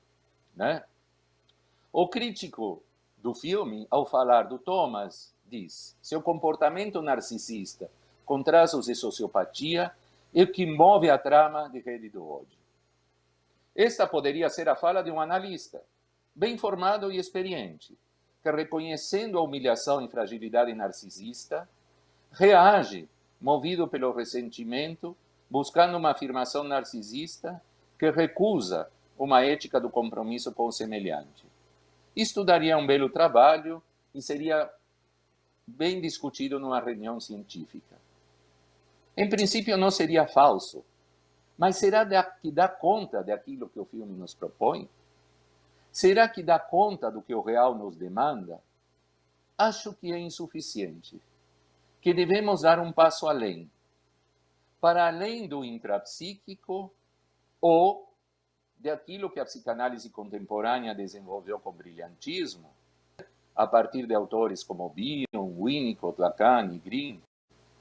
né? O crítico do filme, ao falar do Thomas, diz: seu comportamento narcisista, com traços de sociopatia, é o que move a trama de Rede do Ódio. Esta poderia ser a fala de um analista, bem formado e experiente, que, reconhecendo a humilhação e fragilidade narcisista, reage, movido pelo ressentimento, buscando uma afirmação narcisista que recusa uma ética do compromisso com o semelhante. Isto daria um belo trabalho e seria bem discutido numa reunião científica. Em princípio, não seria falso, mas será que dá conta daquilo que o filme nos propõe? Será que dá conta do que o real nos demanda? Acho que é insuficiente, que devemos dar um passo além, para além do intrapsíquico ou daquilo que a psicanálise contemporânea desenvolveu com brilhantismo, a partir de autores como Bion, Winnicott, Lacan e Green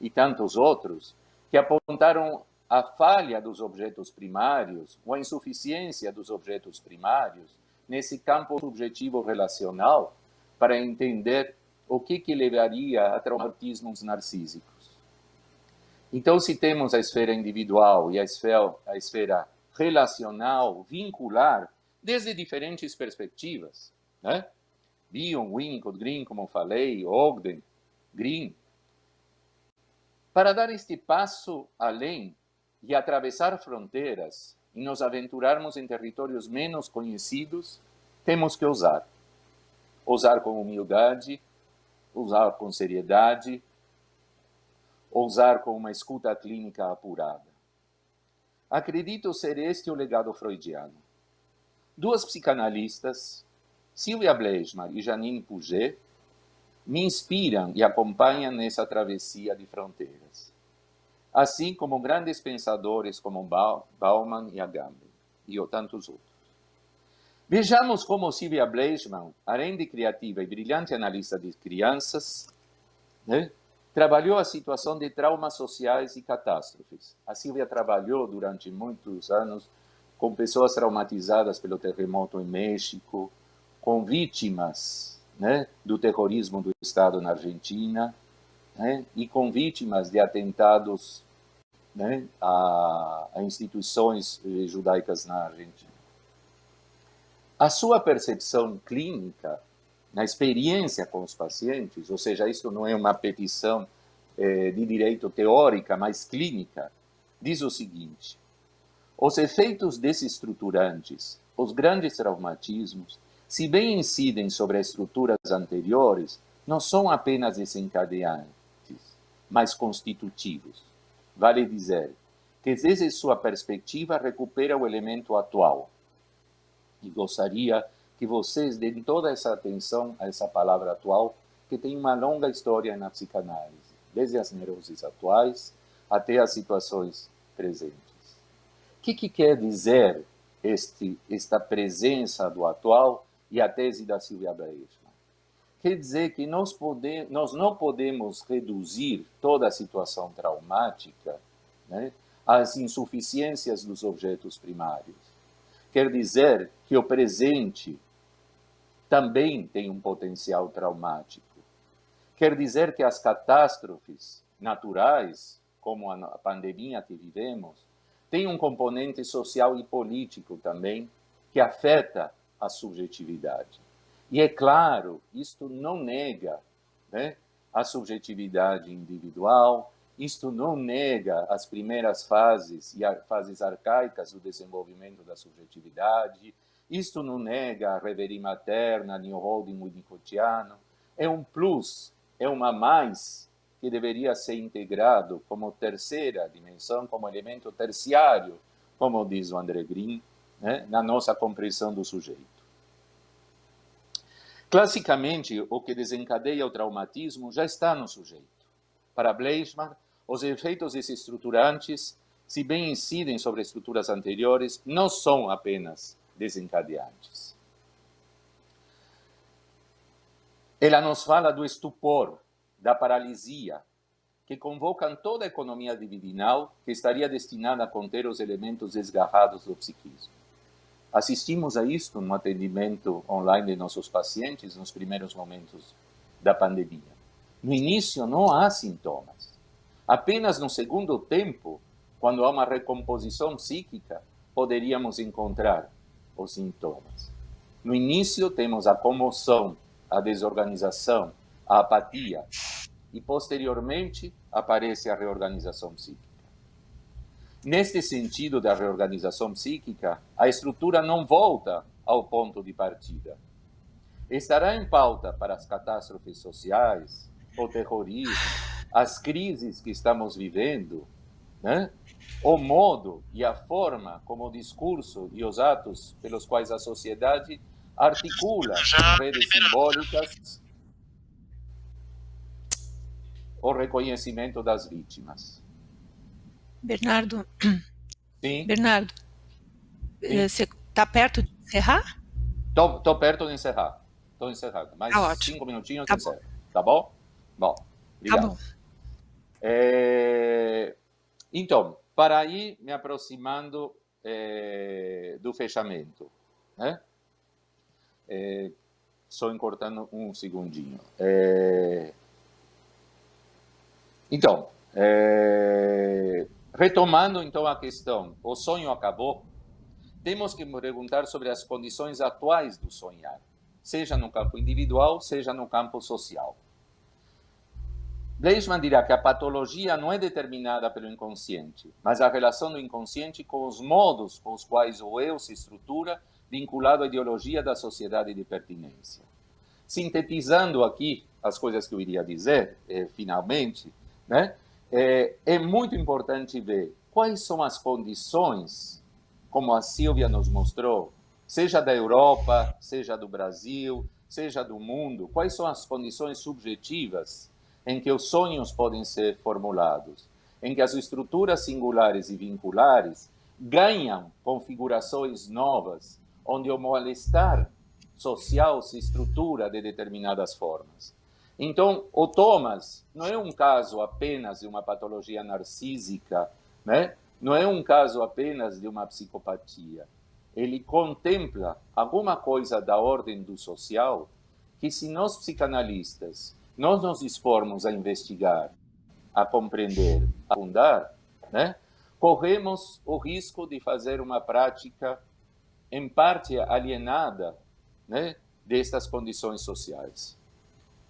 e tantos outros, que apontaram a falha dos objetos primários ou a insuficiência dos objetos primários nesse campo subjetivo relacional para entender o que levaria a traumatismos narcísicos. Então, se temos a esfera individual e a esfera relacional, vincular, desde diferentes perspectivas, né? Bion, Winnicott, Green, como falei, Ogden, Green. Para dar este passo além e atravessar fronteiras e nos aventurarmos em territórios menos conhecidos, temos que ousar. Ousar com humildade, ousar com seriedade, ousar com uma escuta clínica apurada. Acredito ser este o legado freudiano. Duas psicanalistas, Sylvia Bleichmann e Janine Puget, me inspiram e acompanham nessa travessia de fronteiras. Assim como grandes pensadores como Bauman e Agamben, e tantos outros. Vejamos como Sylvia Bleichmann, além de criativa e brilhante analista de crianças, né, trabalhou a situação de traumas sociais e catástrofes. A Silvia trabalhou durante muitos anos com pessoas traumatizadas pelo terremoto em México, com vítimas, né, do terrorismo do Estado na Argentina, né, e com vítimas de atentados, né, a instituições judaicas na Argentina. A sua percepção clínica, na experiência com os pacientes, ou seja, isso não é uma petição de direito teórica, mas clínica, diz o seguinte: os efeitos desestruturantes, os grandes traumatismos, se bem incidem sobre as estruturas anteriores, não são apenas desencadeantes, mas constitutivos. Vale dizer que, desde sua perspectiva, recupera o elemento atual. E gostaria que vocês deem toda essa atenção a essa palavra atual, que tem uma longa história na psicanálise, desde as neuroses atuais até as situações presentes. O que quer dizer esta presença do atual e a tese da Silvia Bleichmann? Quer dizer que nós não podemos reduzir toda a situação traumática, né, às insuficiências dos objetos primários. Quer dizer que o presente também tem um potencial traumático. Quer dizer que as catástrofes naturais, como a pandemia que vivemos, têm um componente social e político também, que afeta a subjetividade. E é claro, isto não nega, né, a subjetividade individual, isto não nega as primeiras fases e as fases arcaicas do desenvolvimento da subjetividade, isto não nega a reverie materna, nem o holding winnicottiano. É um plus, é uma mais que deveria ser integrado como terceira dimensão, como elemento terciário, como diz o André Green, né, na nossa compreensão do sujeito. Classicamente, o que desencadeia o traumatismo já está no sujeito. Para Bleichmann, os efeitos desestruturantes, se bem incidem sobre estruturas anteriores, não são apenas desencadeantes. Ela nos fala do estupor, da paralisia, que convocam toda a economia dividinal que estaria destinada a conter os elementos desgarrados do psiquismo. Assistimos a isto no atendimento online de nossos pacientes nos primeiros momentos da pandemia. No início não há sintomas. Apenas no segundo tempo, quando há uma recomposição psíquica, poderíamos encontrar os sintomas. No início temos a comoção, a desorganização, a apatia, e posteriormente aparece a reorganização psíquica. Neste sentido da reorganização psíquica, a estrutura não volta ao ponto de partida. Estará em pauta para as catástrofes sociais, o terrorismo, as crises que estamos vivendo, né? O modo e a forma como o discurso e os atos pelos quais a sociedade articula redes simbólicas o reconhecimento das vítimas. Bernardo, Sim? Bernardo, você está perto de encerrar? Estou perto de encerrar. Estou encerrando. Mais Tá ótimo. 5 minutinhos Tá eu encerro. Tá bom? Bom, obrigado. Tá bom. Então, para ir me aproximando do fechamento, né? Só encurtando um segundinho. Então, retomando então a questão, o sonho acabou? Temos que perguntar sobre as condições atuais do sonhar, seja no campo individual, seja no campo social. Bleichmann dirá que a patologia não é determinada pelo inconsciente, mas a relação do inconsciente com os modos com os quais o eu se estrutura, vinculado à ideologia da sociedade de pertinência. Sintetizando aqui as coisas que eu iria dizer, finalmente, né, é muito importante ver quais são as condições, como a Silvia nos mostrou, seja da Europa, seja do Brasil, seja do mundo, quais são as condições subjetivas em que os sonhos podem ser formulados, em que as estruturas singulares e vinculares ganham configurações novas, onde o mal-estar social se estrutura de determinadas formas. Então, o Thomas não é um caso apenas de uma patologia narcísica, né? Não é um caso apenas de uma psicopatia. Ele contempla alguma coisa da ordem do social que, se nós psicanalistas nós nos dispormos a investigar, a compreender, a fundar, né? Corremos o risco de fazer uma prática, em parte alienada, né, destas condições sociais.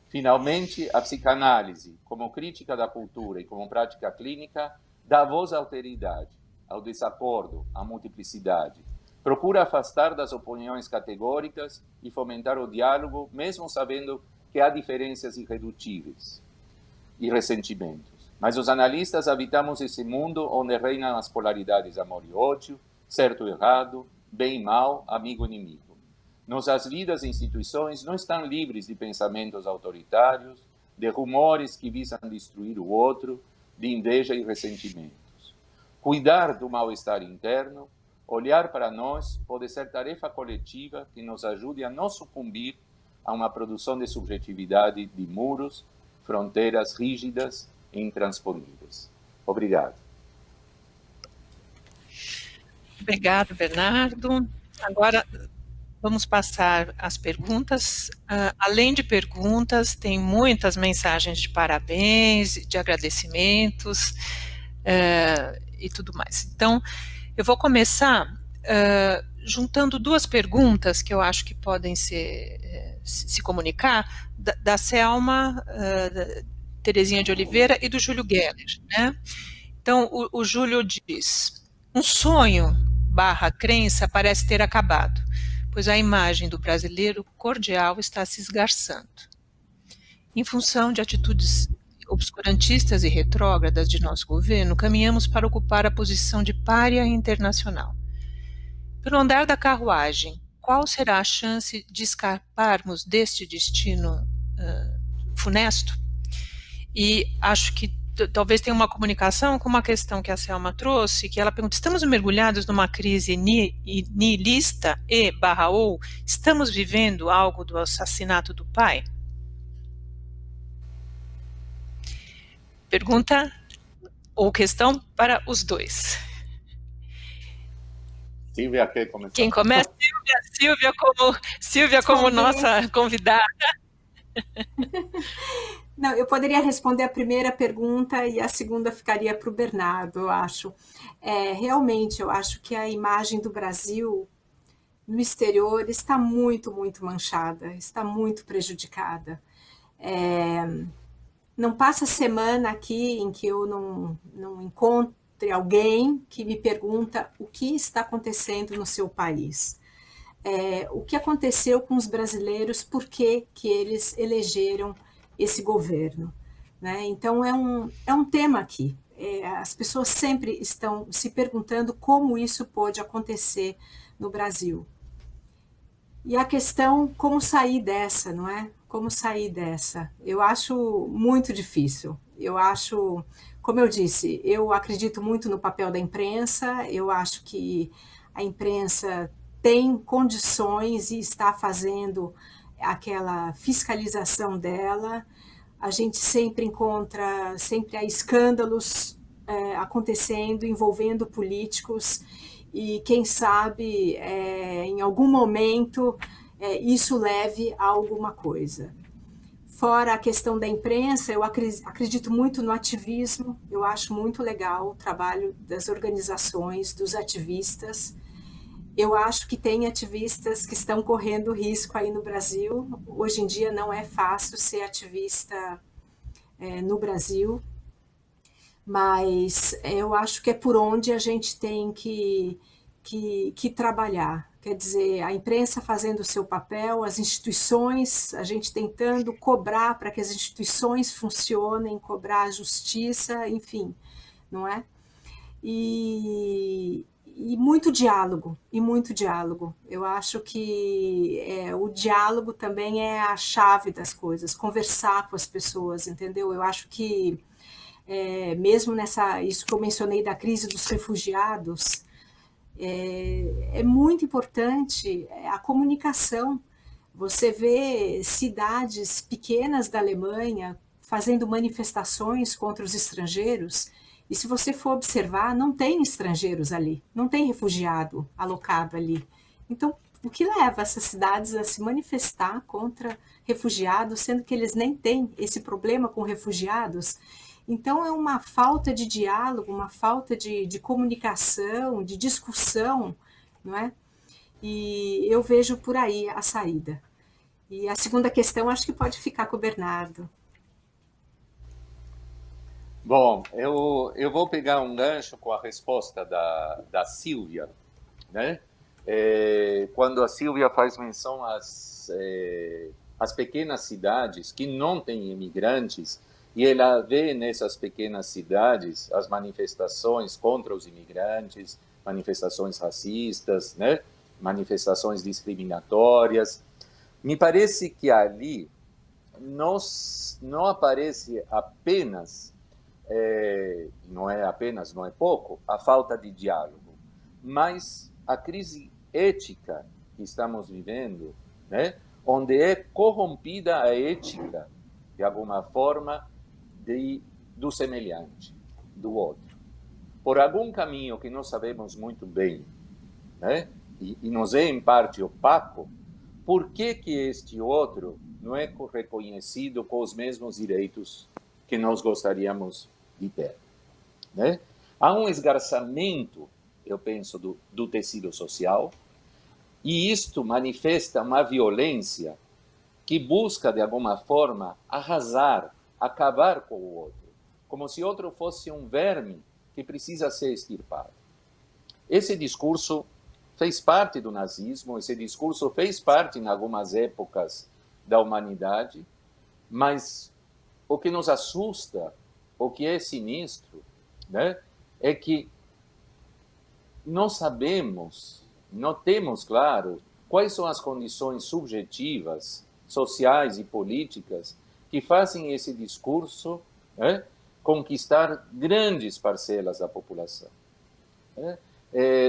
Finalmente, a psicanálise, como crítica da cultura e como prática clínica, dá voz à alteridade, ao desacordo, à multiplicidade. Procura afastar das opiniões categóricas e fomentar o diálogo, mesmo sabendo que há diferenças irredutíveis e ressentimentos. Mas os analistas habitamos esse mundo onde reinam as polaridades amor e ódio, certo e errado, bem e mal, amigo e inimigo. Nossas vidas e instituições não estão livres de pensamentos autoritários, de rumores que visam destruir o outro, de inveja e ressentimentos. Cuidar do mal-estar interno, olhar para nós, pode ser tarefa coletiva que nos ajude a não sucumbir a uma produção de subjetividade de muros, fronteiras rígidas e intransponíveis. Obrigado. Obrigado, Bernardo. Agora vamos passar às perguntas. Além de perguntas, tem muitas mensagens de parabéns, de agradecimentos e tudo mais. Então, eu vou começar juntando duas perguntas que eu acho que podem se comunicar, da Selma, Terezinha de Oliveira e do Júlio Geller, né? Então, o Júlio diz: um sonho / crença parece ter acabado, pois a imagem do brasileiro cordial está se esgarçando. Em função de atitudes obscurantistas e retrógradas de nosso governo, caminhamos para ocupar a posição de pária internacional. Pelo andar da carruagem, qual será a chance de escaparmos deste destino funesto? E acho que talvez tenha uma comunicação com uma questão que a Selma trouxe, que ela pergunta: estamos mergulhados numa crise nihilista ou estamos vivendo algo do assassinato do pai? Pergunta ou questão para os dois. Silvia, quer começar? Quem começa? Silvia como nossa convidada. Não, eu poderia responder a primeira pergunta e a segunda ficaria para o Bernardo, eu acho. Realmente, eu acho que a imagem do Brasil no exterior está muito, muito manchada, está muito prejudicada. Não passa semana aqui em que eu não encontre alguém que me pergunta o que está acontecendo no seu país. O que aconteceu com os brasileiros, por que eles elegeram esse governo, né? Então é um tema aqui. As pessoas sempre estão se perguntando como isso pode acontecer no Brasil. E a questão, como sair dessa, não é? Como sair dessa? Eu acho muito difícil. Eu acho, como eu disse, eu acredito muito no papel da imprensa, eu acho que a imprensa tem condições e está fazendo aquela fiscalização dela. A gente sempre há escândalos acontecendo, envolvendo políticos, e quem sabe em algum momento isso leve a alguma coisa. Fora a questão da imprensa, eu acredito muito no ativismo, eu acho muito legal o trabalho das organizações, dos ativistas. Eu acho que tem ativistas que estão correndo risco aí no Brasil. Hoje em dia não é fácil ser ativista no Brasil, mas eu acho que é por onde a gente tem que trabalhar. Quer dizer, a imprensa fazendo o seu papel, as instituições, a gente tentando cobrar para que as instituições funcionem, cobrar a justiça, enfim, não é? E muito diálogo, Eu acho que o diálogo também é a chave das coisas, conversar com as pessoas, entendeu? Eu acho que, mesmo isso que eu mencionei da crise dos refugiados, é muito importante a comunicação. Você vê cidades pequenas da Alemanha fazendo manifestações contra os estrangeiros, e se você for observar, não tem estrangeiros ali, não tem refugiado alocado ali. Então, o que leva essas cidades a se manifestar contra refugiados, sendo que eles nem têm esse problema com refugiados? Então, é uma falta de diálogo, uma falta de comunicação, de discussão, não é? E eu vejo por aí a saída. E a segunda questão acho que pode ficar com o Bernardo. Bom, eu vou pegar um gancho com a resposta da Silvia, né? Quando a Silvia faz menção às pequenas cidades que não têm imigrantes, e ela vê nessas pequenas cidades as manifestações contra os imigrantes, manifestações racistas, né? Manifestações discriminatórias. Me parece que ali não aparece apenas, não é pouco, a falta de diálogo, mas a crise ética que estamos vivendo, né, onde é corrompida a ética, de alguma forma, do semelhante, do outro. Por algum caminho que nós sabemos muito bem, né, e nos é em parte opaco, por que este outro não é reconhecido com os mesmos direitos que nós gostaríamos de ter, né? Há um esgarçamento, eu penso, do tecido social, e isto manifesta uma violência que busca, de alguma forma, arrasar, acabar com o outro, como se o outro fosse um verme que precisa ser extirpado. Esse discurso fez parte do nazismo, esse discurso fez parte, em algumas épocas da humanidade, mas o que nos assusta, o que é sinistro, né, é que não sabemos, não temos claro quais são as condições subjetivas, sociais e políticas que fazem esse discurso, né, conquistar grandes parcelas da população, né?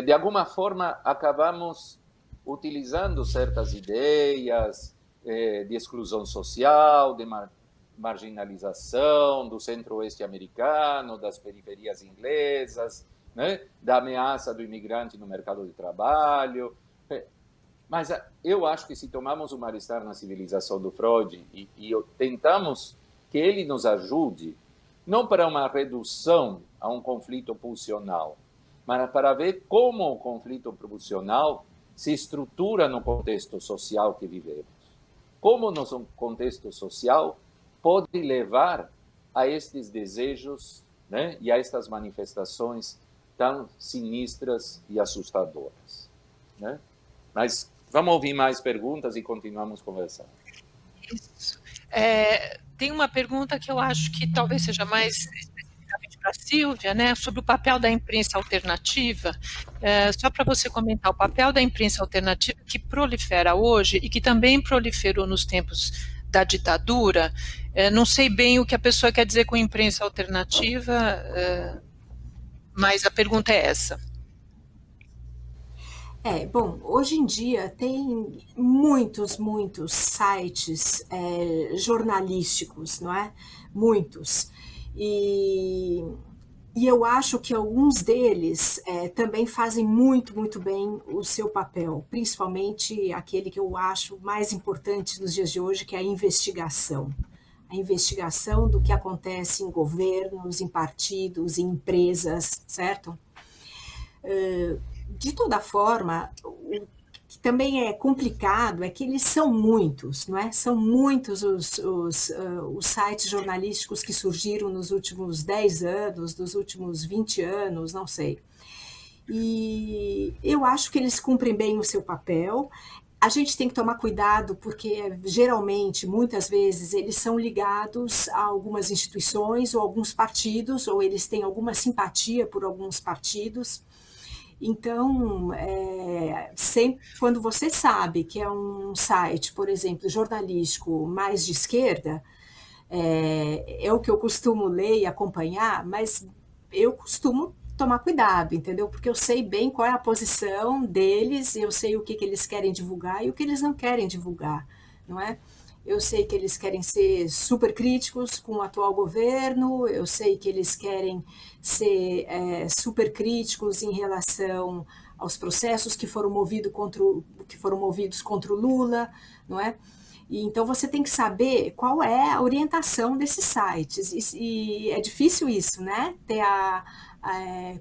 De alguma forma, acabamos utilizando certas ideias de exclusão social, de marginalização do centro-oeste americano, das periferias inglesas, né? Da ameaça do imigrante no mercado de trabalho. Mas eu acho que se tomamos o mal-estar na civilização do Freud e tentamos que ele nos ajude, não para uma redução a um conflito pulsional, mas para ver como o conflito pulsional se estrutura no contexto social que vivemos. Como nosso contexto social pode levar a estes desejos, né, e a estas manifestações tão sinistras e assustadoras, né? Mas vamos ouvir mais perguntas e continuamos conversando. Isso. Tem uma pergunta que eu acho que talvez seja mais especificamente para a Silvia, né, sobre o papel da imprensa alternativa. Só para você comentar, o papel da imprensa alternativa que prolifera hoje e que também proliferou nos tempos da ditadura. Não sei bem o que a pessoa quer dizer com imprensa alternativa, mas a pergunta é essa. Bom, hoje em dia tem muitos sites jornalísticos, não é? Muitos. E eu acho que alguns deles também fazem muito bem o seu papel, principalmente aquele que eu acho mais importante nos dias de hoje, que é a investigação. A investigação do que acontece em governos, em partidos, em empresas, certo? De toda forma, o que também é complicado é que eles são muitos, não é? São muitos os sites jornalísticos que surgiram nos últimos 10 anos, nos últimos 20 anos, não sei. E eu acho que eles cumprem bem o seu papel. A gente tem que tomar cuidado porque, geralmente, muitas vezes, eles são ligados a algumas instituições ou alguns partidos, ou eles têm alguma simpatia por alguns partidos. Então, sempre, quando você sabe que é um site, por exemplo, jornalístico mais de esquerda, é o que eu costumo ler e acompanhar, mas eu costumo tomar cuidado, entendeu? Porque eu sei bem qual é a posição deles, eu sei o que eles querem divulgar e o que eles não querem divulgar. não é? Eu sei que eles querem ser super críticos com o atual governo, eu sei que eles querem ser super críticos em relação aos processos que foram movidos contra o Lula, não é? E então você tem que saber qual é a orientação desses sites, e é difícil isso, né? Ter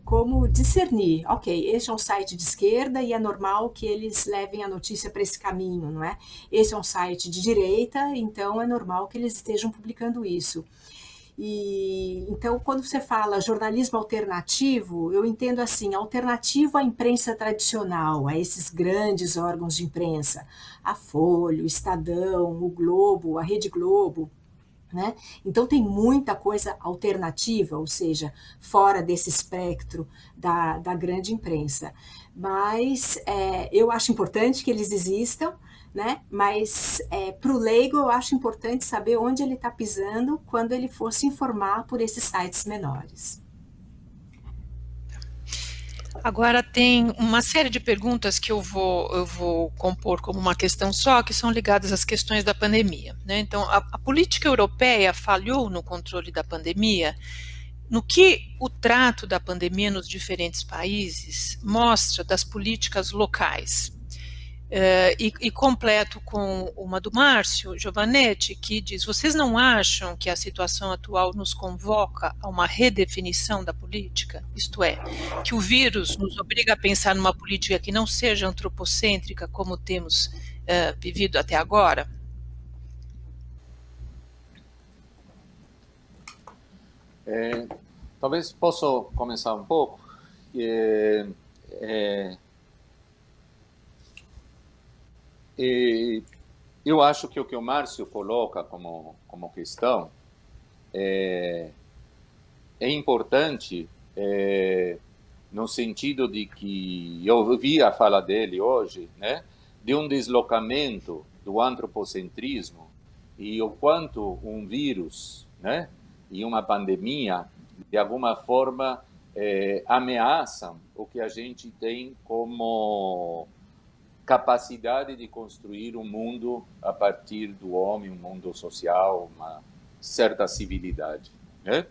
como discernir, ok, este é um site de esquerda e é normal que eles levem a notícia para esse caminho, não é? Esse é um site de direita, então é normal que eles estejam publicando isso. E então, quando você fala jornalismo alternativo, eu entendo assim, alternativo à imprensa tradicional, a esses grandes órgãos de imprensa, a Folha, o Estadão, o Globo, a Rede Globo, né? Então tem muita coisa alternativa, ou seja, fora desse espectro da grande imprensa. Mas eu acho importante que eles existam, né? Mas para o leigo eu acho importante saber onde ele está pisando quando ele for se informar por esses sites menores. Agora tem uma série de perguntas que eu vou compor como uma questão só, que são ligadas às questões da pandemia, né? Então, a política europeia falhou no controle da pandemia. No que o trato da pandemia nos diferentes países mostra das políticas locais. E completo com uma do Márcio Giovanetti, que diz: vocês não acham que a situação atual nos convoca a uma redefinição da política? Isto é, que o vírus nos obriga a pensar numa política que não seja antropocêntrica como temos vivido até agora? Talvez posso começar um pouco. Eu acho que o que o Márcio coloca como questão é importante, no sentido de que eu ouvi a fala dele hoje, né, de um deslocamento do antropocentrismo e o quanto um vírus, né, e uma pandemia, de alguma forma, ameaçam o que a gente tem como capacidade de construir um mundo a partir do homem, um mundo social, uma certa civilidade, né?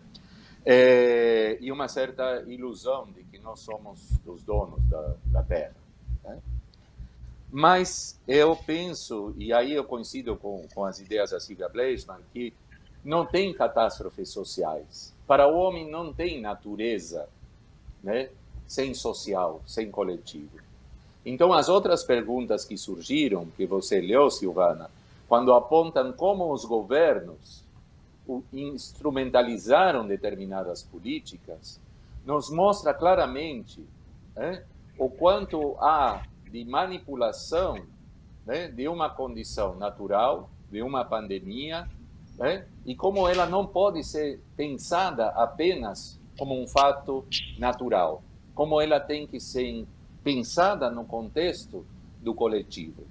E uma certa ilusão de que nós somos os donos da Terra, né? Mas eu penso, e aí eu coincido com as ideias da Sylvia Blaisman, que não tem catástrofes sociais. Para o homem não tem natureza, né, sem social, sem coletivo. Então, as outras perguntas que surgiram, que você leu, Silvana, quando apontam como os governos instrumentalizaram determinadas políticas, nos mostra claramente, né, o quanto há de manipulação, né, de uma condição natural, de uma pandemia, né, e como ela não pode ser pensada apenas como um fato natural, como ela tem que ser pensada no contexto do coletivo,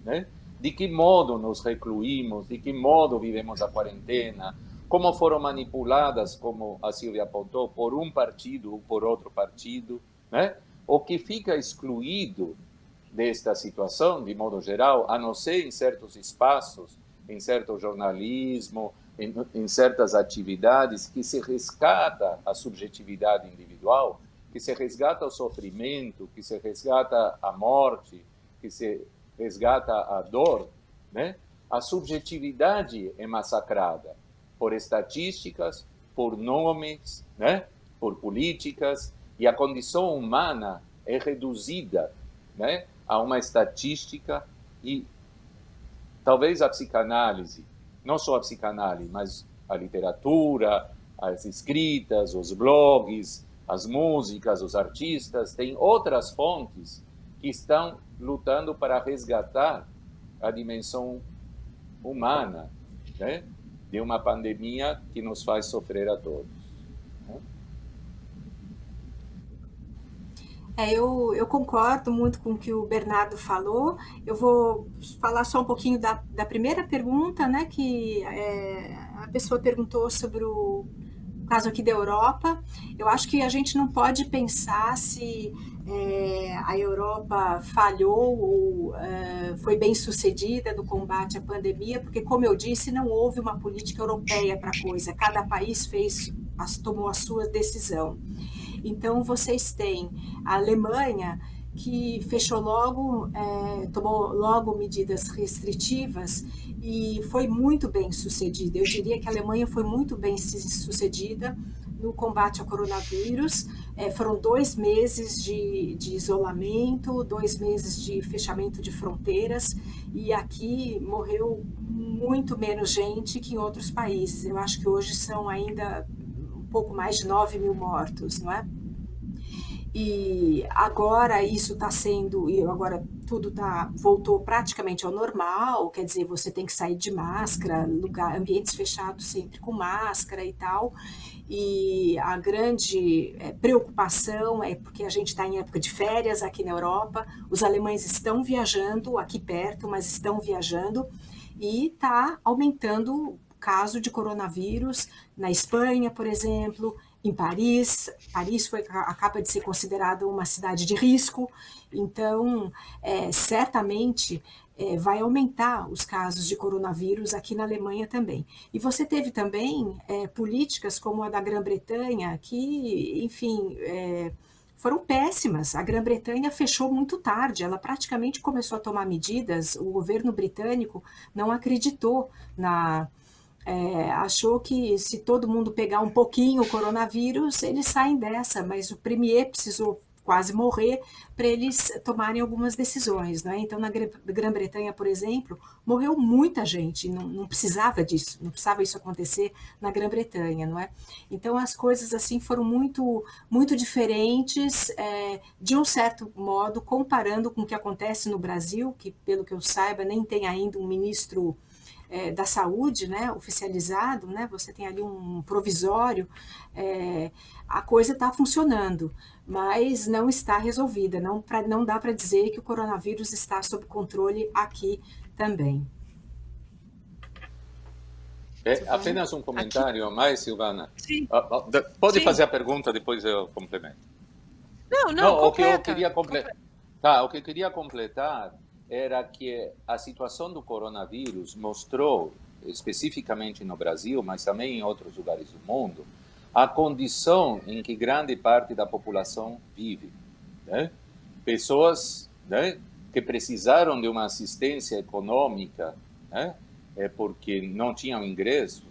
né? De que modo nos recluímos, de que modo vivemos a quarentena, como foram manipuladas, como a Silvia apontou, por um partido ou por outro partido, né? O que fica excluído desta situação, de modo geral, a não ser em certos espaços, em certo jornalismo, em certas atividades, que se resgata a subjetividade individual, que se resgata o sofrimento, que se resgata a morte, que se resgata a dor, né? A subjetividade é massacrada por estatísticas, por nomes, né? Por políticas, e a condição humana é reduzida, né, a uma estatística, e talvez a psicanálise, não só a psicanálise, mas a literatura, as escritas, os blogs, as músicas, os artistas, têm outras fontes que estão lutando para resgatar a dimensão humana, né, de uma pandemia que nos faz sofrer a todos. Eu concordo muito com o que o Bernardo falou. Eu vou falar só um pouquinho da primeira pergunta, né, que a pessoa perguntou sobre caso aqui da Europa, eu acho que a gente não pode pensar se a Europa falhou ou foi bem sucedida no combate à pandemia, porque, como eu disse, não houve uma política europeia para a coisa, cada país tomou a sua decisão. Então, vocês têm a Alemanha, que fechou logo, tomou logo medidas restritivas e foi muito bem sucedida. Eu diria que a Alemanha foi muito bem sucedida no combate ao coronavírus. Foram 2 meses de isolamento, 2 meses de fechamento de fronteiras, e aqui morreu muito menos gente que em outros países. Eu acho que hoje são ainda um pouco mais de 9 mil mortos, não é? E agora isso está sendo, e agora tudo voltou praticamente ao normal, quer dizer, você tem que sair de máscara, ambientes fechados sempre com máscara e tal, e a grande preocupação é porque a gente está em época de férias aqui na Europa, os alemães estão viajando aqui perto, mas estão viajando, e está aumentando o caso de coronavírus na Espanha, por exemplo, em Paris. Paris acaba de ser considerada uma cidade de risco, então certamente vai aumentar os casos de coronavírus aqui na Alemanha também. E você teve também políticas como a da Grã-Bretanha, que, enfim, foram péssimas. A Grã-Bretanha fechou muito tarde, ela praticamente começou a tomar medidas, o governo britânico não acreditou achou que se todo mundo pegar um pouquinho o coronavírus, eles saem dessa, mas o premier precisou quase morrer para eles tomarem algumas decisões, né? Então, na Grã-Bretanha, por exemplo, morreu muita gente, não precisava disso, não precisava isso acontecer na Grã-Bretanha, não é? Então, as coisas assim foram muito, muito diferentes, de um certo modo, comparando com o que acontece no Brasil, que, pelo que eu saiba, nem tem ainda um ministro da saúde, né, oficializado, né, você tem ali um provisório, a coisa está funcionando, mas não está resolvida, não dá para dizer que o coronavírus está sob controle aqui também. Apenas um comentário a mais, Silvana. Sim. Pode Sim. fazer a pergunta, depois eu complemento. Não, o que eu completa. o que eu queria completar era que a situação do coronavírus mostrou, especificamente no Brasil, mas também em outros lugares do mundo, a condição em que grande parte da população vive, né? Pessoas, né, que precisaram de uma assistência econômica, né, porque não tinham ingressos,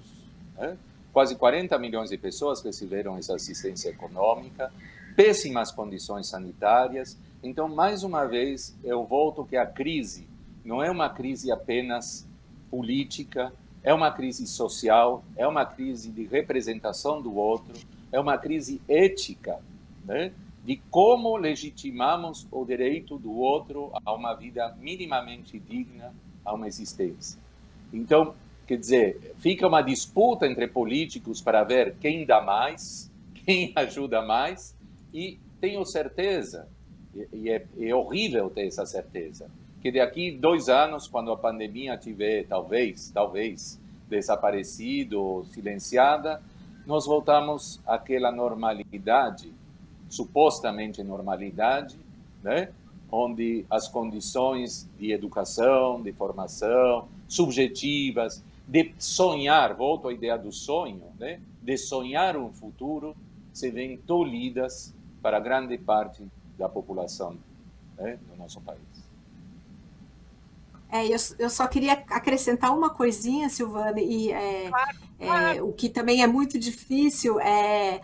né? Quase 40 milhões de pessoas receberam essa assistência econômica, péssimas condições sanitárias. Então, mais uma vez, eu volto que a crise não é uma crise apenas política, é uma crise social, é uma crise de representação do outro, é uma crise ética, né? De como legitimamos o direito do outro a uma vida minimamente digna, a uma existência. Então, quer dizer, fica uma disputa entre políticos para ver quem dá mais, quem ajuda mais, e tenho certeza, e é horrível ter essa certeza, que daqui 2 anos, quando a pandemia tiver, talvez, desaparecido, silenciada, nós voltamos àquela normalidade, supostamente normalidade, né? Onde as condições de educação, de formação, subjetivas, de sonhar, volto à ideia do sonho, né? De sonhar um futuro, se veem tolhidas para grande parte da população, né, do nosso país. Eu só queria acrescentar uma coisinha, Silvana, e Claro. o que também é muito difícil é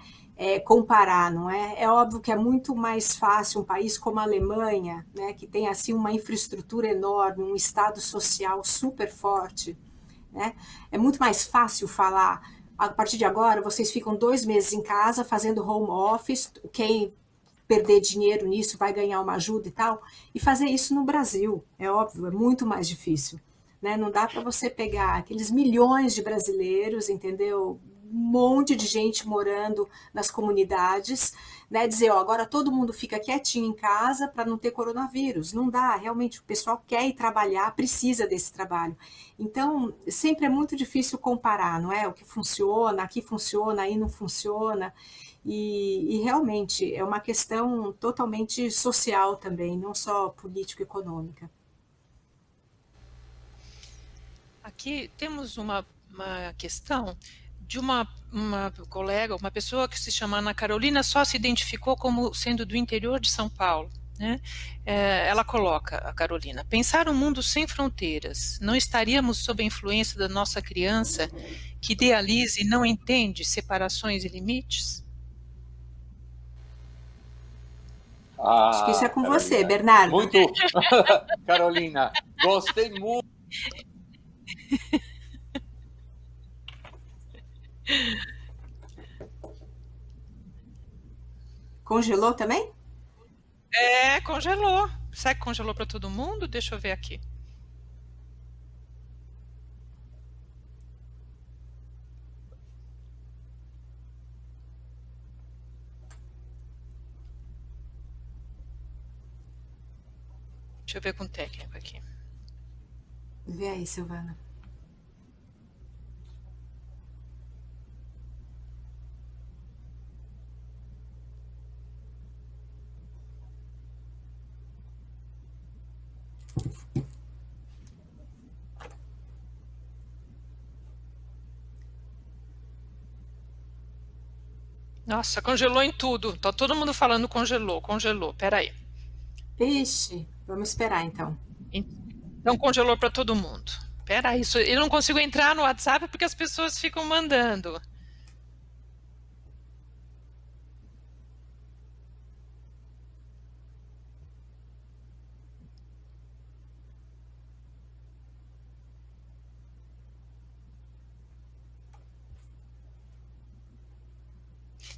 comparar, não é? É óbvio que é muito mais fácil um país como a Alemanha, né, que tem assim uma infraestrutura enorme, um estado social super forte, né? É muito mais fácil falar, a partir de agora vocês ficam 2 meses em casa fazendo home office, quem perder dinheiro nisso vai ganhar uma ajuda e tal, e fazer isso no Brasil, é óbvio, é muito mais difícil, né? Não dá para você pegar aqueles milhões de brasileiros, entendeu? monte de gente morando nas comunidades, né? Dizer, ó, agora todo mundo fica quietinho em casa para não ter coronavírus. Não dá, realmente o pessoal quer ir trabalhar, precisa desse trabalho. Então, sempre é muito difícil comparar, não é? O que funciona, aqui funciona, aí não funciona. E realmente é uma questão totalmente social também, não só político-econômica. Aqui temos uma questão de uma colega, uma pessoa que se chama Ana Carolina, só se identificou como sendo do interior de São Paulo. Né? Ela coloca, a Carolina, pensar um mundo sem fronteiras, não estaríamos sob a influência da nossa criança que idealiza e não entende separações e limites? Acho que isso é com você, Bernardo. Muito, Carolina, gostei muito. Congelou também? Congelou. Será que congelou para todo mundo? Deixa eu ver aqui. Deixa eu ver com o técnico aqui. Vê aí, Silvana. Nossa, congelou em tudo. Tá todo mundo falando congelou. Peraí. Ixi, vamos esperar então. Então congelou para todo mundo. Peraí, eu não consigo entrar no WhatsApp porque as pessoas ficam mandando.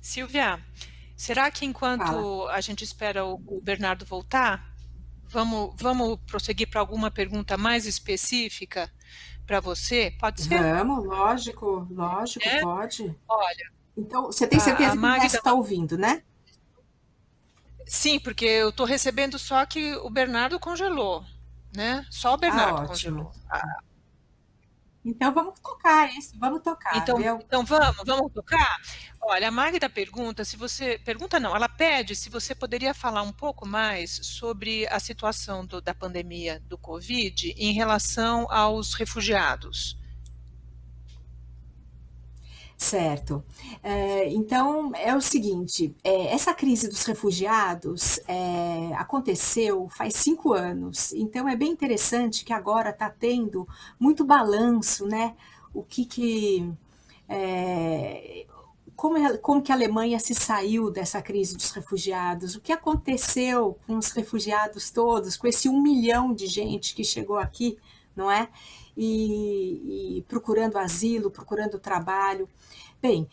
Silvia, será que enquanto a gente espera o Bernardo voltar, vamos prosseguir para alguma pergunta mais específica para você? Pode ser? Vamos, lógico, pode. Olha, então, você tem certeza que o resto está ouvindo, né? Sim, porque eu estou recebendo só que o Bernardo congelou, né? Só o Bernardo congelou. Então vamos tocar isso, vamos tocar. Então vamos tocar? Olha, a Magda pergunta se você. Pergunta não, ela pede se você poderia falar um pouco mais sobre a situação da pandemia do Covid em relação aos refugiados. Certo. Então, é o seguinte, essa crise dos refugiados aconteceu faz 5 anos, então é bem interessante que agora está tendo muito balanço, né? Como que a Alemanha se saiu dessa crise dos refugiados, o que aconteceu com os refugiados todos, com esse 1 milhão de gente que chegou aqui, não é? E procurando asilo, procurando trabalho. Bem,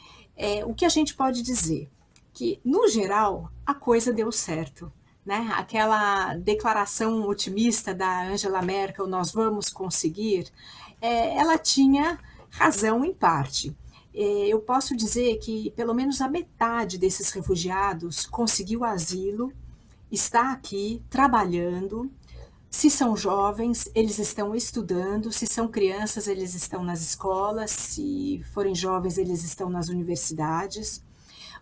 o que a gente pode dizer? Que, no geral, a coisa deu certo. Né? Aquela declaração otimista da Angela Merkel, nós vamos conseguir, ela tinha razão em parte. Eu posso dizer que pelo menos a metade desses refugiados conseguiu asilo, está aqui trabalhando. Se são jovens, eles estão estudando, se são crianças, eles estão nas escolas, se forem jovens, eles estão nas universidades.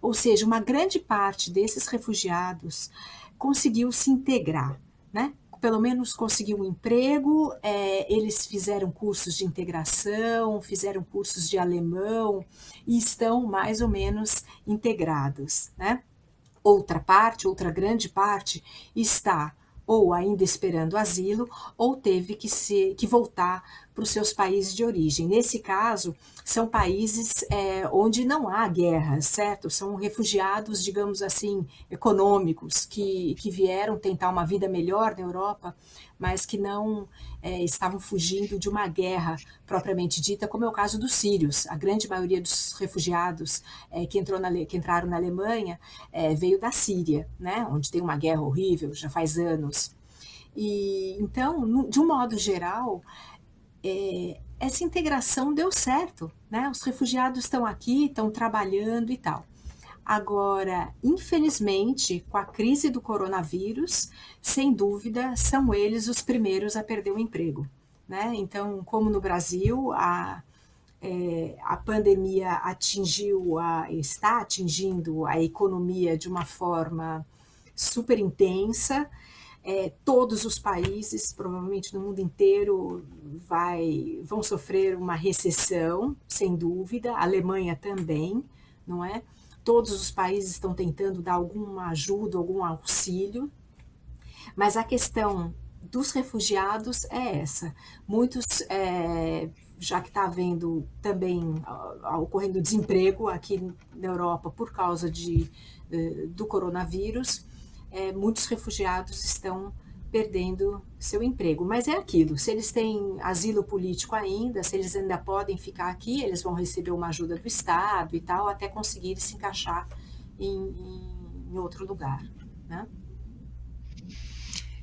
Ou seja, uma grande parte desses refugiados conseguiu se integrar, né? Pelo menos conseguiu um emprego, eles fizeram cursos de integração, fizeram cursos de alemão e estão mais ou menos integrados, né? Outra grande parte está ou ainda esperando asilo, ou teve que voltar para os seus países de origem. Nesse caso, são países onde não há guerra, certo? São refugiados, digamos assim, econômicos, que vieram tentar uma vida melhor na Europa, mas que não estavam fugindo de uma guerra propriamente dita, como é o caso dos sírios. A grande maioria dos refugiados que entraram na Alemanha veio da Síria, né? Onde tem uma guerra horrível, já faz anos. E, então, de um modo geral, essa integração deu certo, né? Os refugiados estão aqui, estão trabalhando e tal. Agora, infelizmente, com a crise do coronavírus, sem dúvida, são eles os primeiros a perder o emprego, né? Então, como no Brasil, a pandemia está atingindo a economia de uma forma super intensa. Todos os países, provavelmente no mundo inteiro, vão sofrer uma recessão, sem dúvida, a Alemanha também, não é? Todos os países estão tentando dar alguma ajuda, algum auxílio, mas a questão dos refugiados é essa. Muitos, já que está havendo também, ocorrendo desemprego aqui na Europa por causa do coronavírus, muitos refugiados estão perdendo seu emprego. Mas é aquilo, se eles têm asilo político ainda, se eles ainda podem ficar aqui, eles vão receber uma ajuda do Estado e tal, até conseguir se encaixar em outro lugar, né?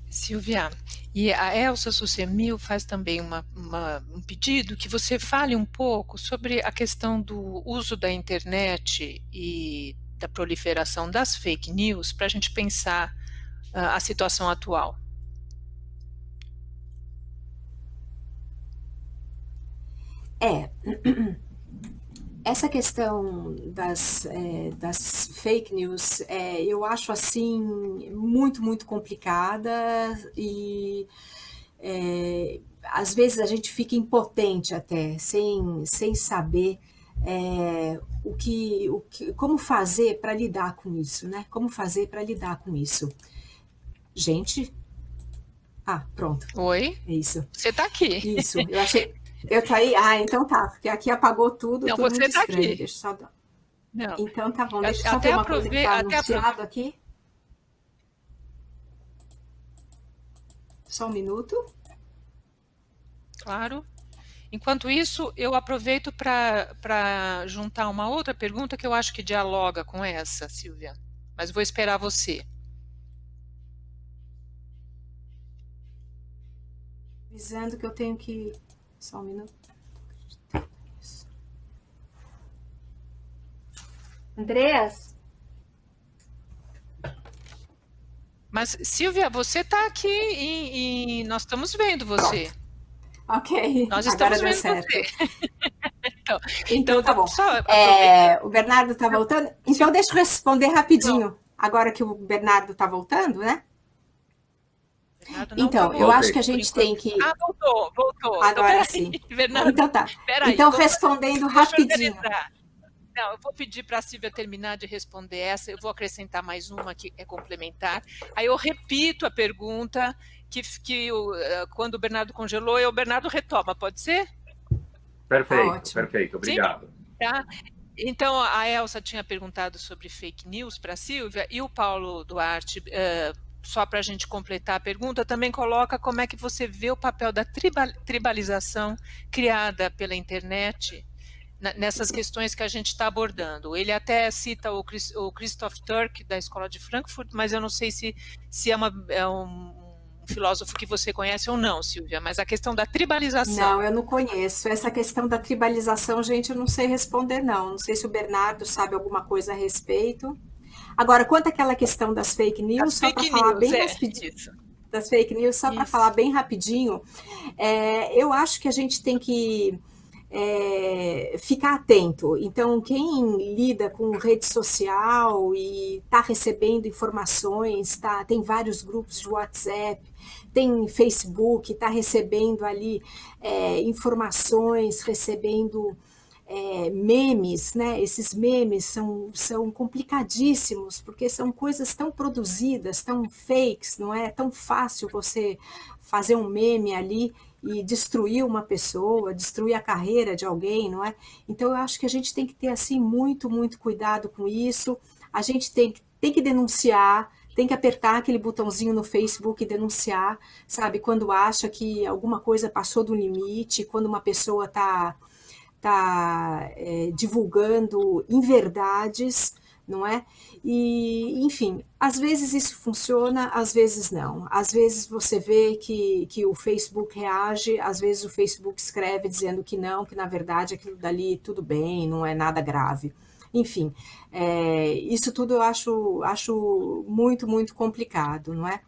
Silvia, e a Elsa Sucemil faz também um pedido que você fale um pouco sobre a questão do uso da internet e da proliferação das fake news para a gente pensar a situação atual. Essa questão das fake news, eu acho assim muito, muito complicada e às vezes a gente fica impotente até, sem saber como fazer para lidar com isso, né? Como fazer para lidar com isso? Gente? Pronto. Oi? É isso. Você está aqui. Isso, eu achei... Eu tô aí? Então tá, porque aqui apagou tudo, Não, tudo você muito tá estranho. aqui. Deixa eu só dar... Não. Então tá bom, deixa eu só Até ver uma coisa que está anunciado aqui. Só um minuto. Claro. Enquanto isso, eu aproveito para juntar uma outra pergunta que eu acho que dialoga com essa, Silvia, mas vou esperar você. Avisando que eu tenho que... Só um minuto. Andreas? Mas, Silvia, você está aqui e nós estamos vendo você. Ok, Nós agora estamos deu vendo certo. você. Então tá bom. O Bernardo está voltando? Então deixa eu responder rapidinho, agora que o Bernardo está voltando, né? Então, eu acho que a gente tem que... Voltou. Agora sim. Bernardo, Então tá. peraí, Então, respondendo rapidinho. Não, eu vou pedir para a Silvia terminar de responder essa, eu vou acrescentar mais uma que é complementar. Aí eu repito a pergunta que quando o Bernardo congelou, o Bernardo retoma, pode ser? Perfeito, Ótimo. perfeito, obrigado. Sim, tá? Então, a Elsa tinha perguntado sobre fake news para a Silvia, e o Paulo Duarte, só para a gente completar a pergunta, também coloca como é que você vê o papel da tribalização criada pela internet nessas questões que a gente está abordando. Ele até cita o Christoph Turk, da Escola de Frankfurt, mas eu não sei se é um filósofo que você conhece ou não, Silvia, mas a questão da tribalização. Não, eu não conheço. Essa questão da tribalização, gente, eu não sei responder, não. Não sei se o Bernardo sabe alguma coisa a respeito. Agora, quanto àquela questão das fake news, só para falar bem rapidinho. Das fake news, só para falar bem rapidinho, eu acho que a gente tem que ficar atento. Então, quem lida com rede social e está recebendo informações, tem vários grupos de WhatsApp, tem Facebook, está recebendo ali informações, recebendo memes, né? Esses memes são complicadíssimos, porque são coisas tão produzidas, tão fakes, não é tão fácil você fazer um meme ali e destruir uma pessoa, destruir a carreira de alguém, não é? Então, eu acho que a gente tem que ter, assim, muito, muito cuidado com isso. A gente tem que denunciar, tem que apertar aquele botãozinho no Facebook e denunciar, sabe? Quando acha que alguma coisa passou do limite, quando uma pessoa está divulgando inverdades, não é? E, enfim, às vezes isso funciona, às vezes não. Às vezes você vê que o Facebook reage, às vezes o Facebook escreve dizendo que não, que na verdade aquilo dali tudo bem, não é nada grave. Enfim, isso tudo eu acho muito, muito complicado, não é?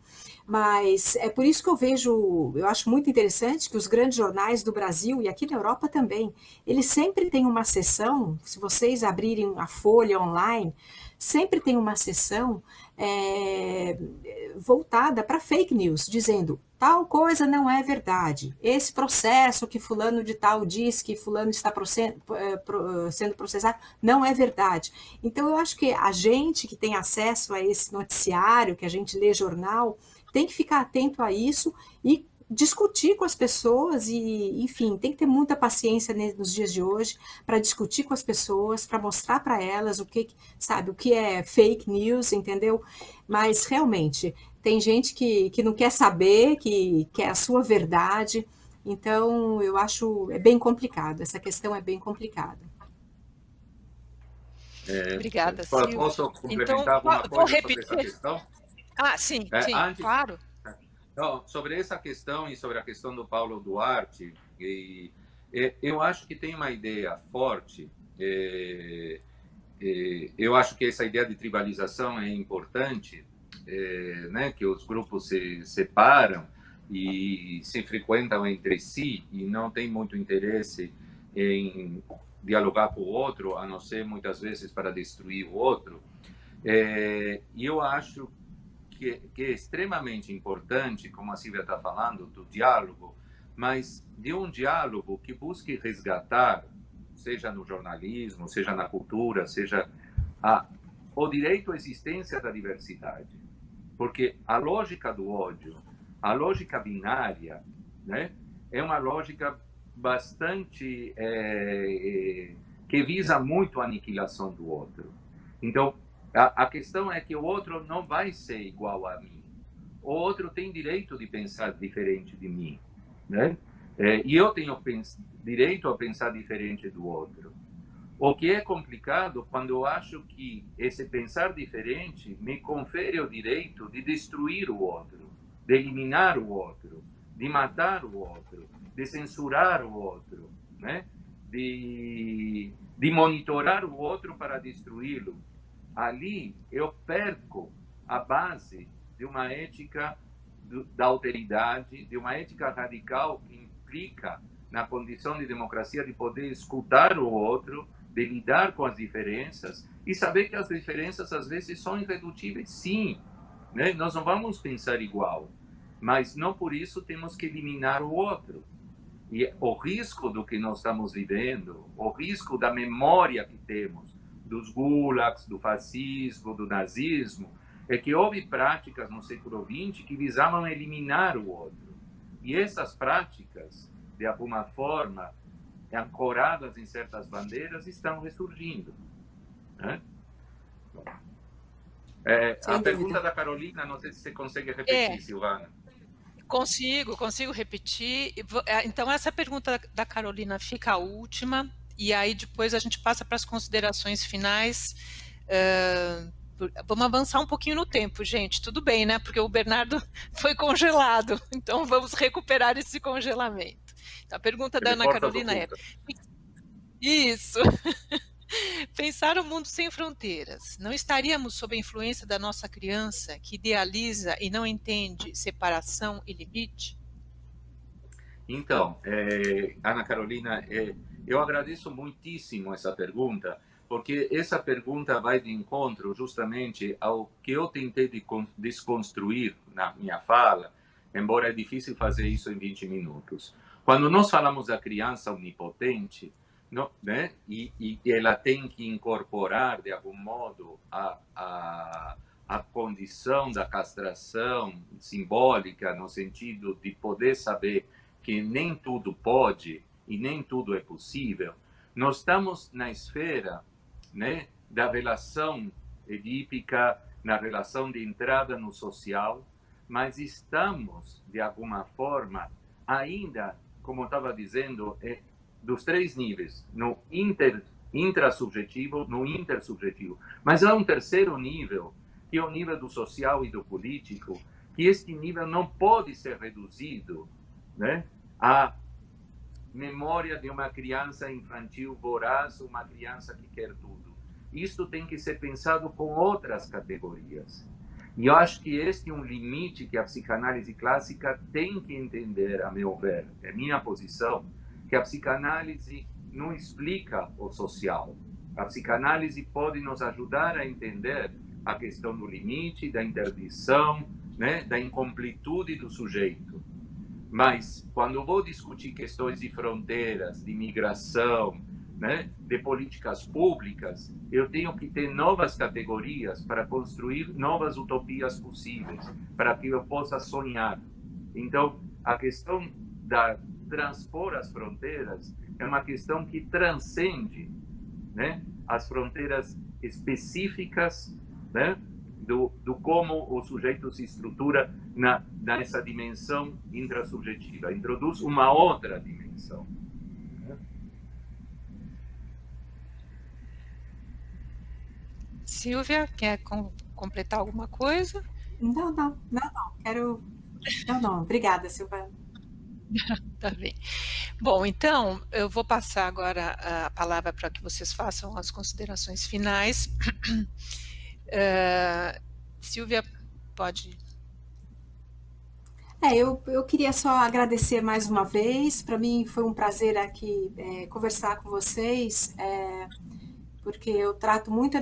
Mas é por isso que eu acho muito interessante que os grandes jornais do Brasil e aqui na Europa também, eles sempre têm uma seção, se vocês abrirem a Folha online, sempre tem uma seção voltada para fake news, dizendo tal coisa não é verdade, esse processo que fulano de tal diz que fulano está sendo processado não é verdade. Então eu acho que a gente que tem acesso a esse noticiário, que a gente lê jornal, tem que ficar atento a isso e discutir com as pessoas e, enfim, tem que ter muita paciência nos dias de hoje para discutir com as pessoas, para mostrar para elas o que é fake news, entendeu? Mas, realmente, tem gente que não quer saber, que quer a sua verdade, então eu acho bem complicado, essa questão é bem complicada. Obrigada, Posso Silvia. complementar Então, alguma vou coisa sobre repetir. essa questão? Sim, claro. Não, sobre essa questão e sobre a questão do Paulo Duarte, eu acho que tem uma ideia forte. Eu acho que essa ideia de tribalização é importante, né, que os grupos se separam e se frequentam entre si e não tem muito interesse em dialogar com o outro, a não ser muitas vezes para destruir o outro. E eu acho que é extremamente importante, como a Silvia está falando, do diálogo, mas de um diálogo que busque resgatar, seja no jornalismo, seja na cultura, seja o direito à existência da diversidade. Porque a lógica do ódio, a lógica binária, né, é uma lógica bastante que visa muito a aniquilação do outro. Então, a questão é que o outro não vai ser igual a mim. O outro tem direito de pensar diferente de mim, né? E eu tenho direito a pensar diferente do outro. O que é complicado quando eu acho que esse pensar diferente me confere o direito de destruir o outro, de eliminar o outro, de matar o outro, de censurar o outro, né? De monitorar o outro para destruí-lo. Ali eu perco a base de uma ética da alteridade, de uma ética radical que implica na condição de democracia de poder escutar o outro, de lidar com as diferenças e saber que as diferenças às vezes são irredutíveis, sim, né? Nós não vamos pensar igual, mas não por isso temos que eliminar o outro. E o risco do que nós estamos vivendo, o risco da memória que temos, dos gulags, do fascismo, do nazismo, é que houve práticas no século XX que visavam eliminar o outro. E essas práticas, de alguma forma, ancoradas em certas bandeiras, estão ressurgindo, né? A pergunta da Carolina, não sei se você consegue repetir, Silvana. Consigo repetir. Então, essa pergunta da Carolina fica a última, e aí depois a gente passa para as considerações finais. Vamos avançar um pouquinho no tempo, gente, tudo bem, né? Porque o Bernardo foi congelado, então vamos recuperar esse congelamento. Então, a pergunta da Ana Carolina é... Isso! Pensar o mundo sem fronteiras. Não estaríamos sob a influência da nossa criança que idealiza e não entende separação e limite? Então, Ana Carolina, eu agradeço muitíssimo essa pergunta, porque essa pergunta vai de encontro justamente ao que eu tentei desconstruir na minha fala, embora é difícil fazer isso em 20 minutos. Quando nós falamos da criança onipotente, né, e ela tem que incorporar, de algum modo, a condição da castração simbólica, no sentido de poder saber que nem tudo pode e nem tudo é possível, nós estamos na esfera, né, da relação edípica, na relação de entrada no social, mas estamos, de alguma forma, ainda, como eu estava dizendo, dos três níveis, no intrasubjetivo no intersubjetivo. Mas há um terceiro nível, que é o nível do social e do político, que este nível não pode ser reduzido, né, à memória de uma criança infantil voraz, uma criança que quer tudo. Isto tem que ser pensado com outras categorias. E eu acho que este é um limite que a psicanálise clássica tem que entender, a meu ver. É minha posição, que a psicanálise não explica o social. A psicanálise pode nos ajudar a entender a questão do limite, da interdição, né, da incompletude do sujeito. Mas, quando vou discutir questões de fronteiras, de migração, né, de políticas públicas, eu tenho que ter novas categorias para construir novas utopias possíveis, para que eu possa sonhar. Então, a questão da transpor as fronteiras é uma questão que transcende, né, as fronteiras específicas, né, do como o sujeito se estrutura nessa dimensão intrasubjetiva. Introduz uma outra dimensão. Silvia, quer completar alguma coisa? Não. Quero... Não. Obrigada, Silvana. Tá bem. Bom, então, eu vou passar agora a palavra para que vocês façam as considerações finais. Silvia, pode... Eu queria só agradecer mais uma vez. Para mim foi um prazer aqui conversar com vocês, porque eu trato muito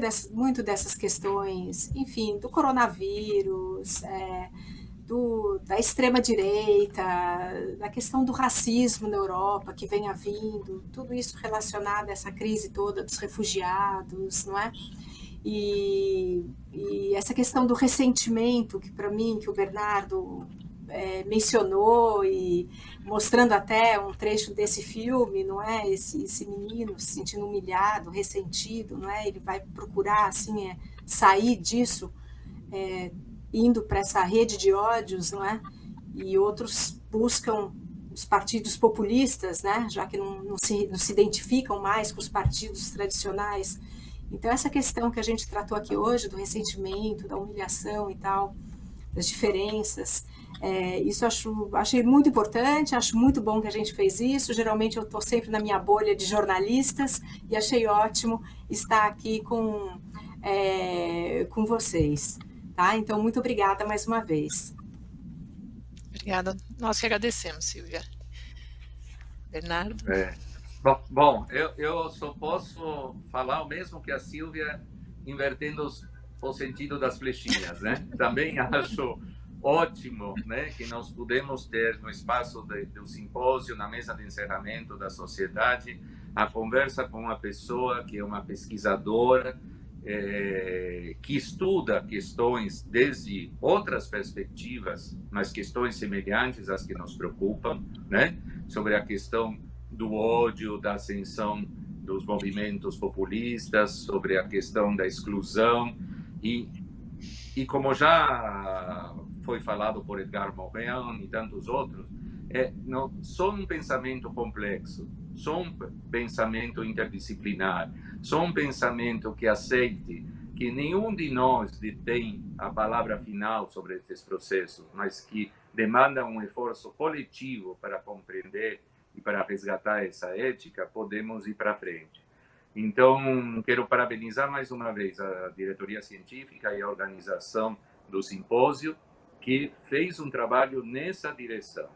dessas questões, enfim, do coronavírus, da extrema-direita, da questão do racismo na Europa, que vem vindo, tudo isso relacionado a essa crise toda dos refugiados, não é? E essa questão do ressentimento, que para mim, que o Bernardo mencionou, e mostrando até um trecho desse filme, não é? Esse menino se sentindo humilhado, ressentido, não é? Ele vai procurar assim sair disso, indo para essa rede de ódios, não é? E outros buscam os partidos populistas, né? Já que não se identificam mais com os partidos tradicionais. Então, essa questão que a gente tratou aqui hoje, do ressentimento, da humilhação e tal, das diferenças, isso achei muito importante, acho muito bom que a gente fez isso. Geralmente eu estou sempre na minha bolha de jornalistas e achei ótimo estar aqui com vocês. Tá? Então, muito obrigada mais uma vez. Obrigada. Nós que agradecemos, Silvia. Bernardo? Bom, eu só posso falar o mesmo que a Silvia, invertendo o sentido das flechinhas, né? Também acho ótimo, né, que nós pudemos ter no espaço do simpósio, na mesa de encerramento da sociedade, a conversa com uma pessoa que é uma pesquisadora, que estuda questões desde outras perspectivas, mas questões semelhantes às que nos preocupam, né, sobre a questão do ódio, da ascensão dos movimentos populistas, sobre a questão da exclusão e como já foi falado por Edgar Morin e tantos outros, não só um pensamento complexo, só um pensamento interdisciplinar, só um pensamento que aceite que nenhum de nós detém a palavra final sobre esses processos, mas que demanda um esforço coletivo para compreender e para resgatar essa ética, podemos ir para frente. Então, quero parabenizar mais uma vez a diretoria científica e a organização do simpósio, que fez um trabalho nessa direção,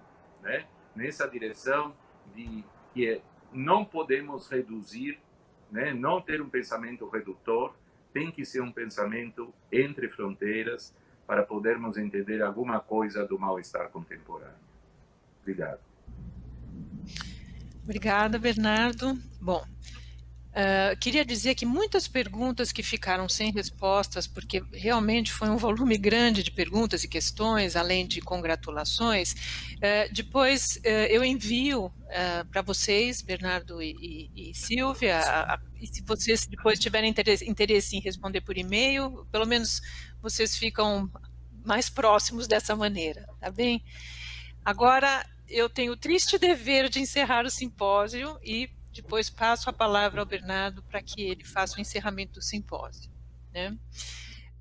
né? Nessa direção de que não podemos reduzir, né? Não ter um pensamento redutor, tem que ser um pensamento entre fronteiras para podermos entender alguma coisa do mal-estar contemporâneo. Obrigado. Obrigada, Bernardo. Bom, queria dizer que muitas perguntas que ficaram sem respostas, porque realmente foi um volume grande de perguntas e questões, além de congratulações, depois eu envio para vocês, Bernardo e Silvia, e se vocês depois tiverem interesse em responder por e-mail, pelo menos vocês ficam mais próximos dessa maneira, tá bem? Agora, eu tenho o triste dever de encerrar o simpósio e depois passo a palavra ao Bernardo para que ele faça o encerramento do simpósio, né?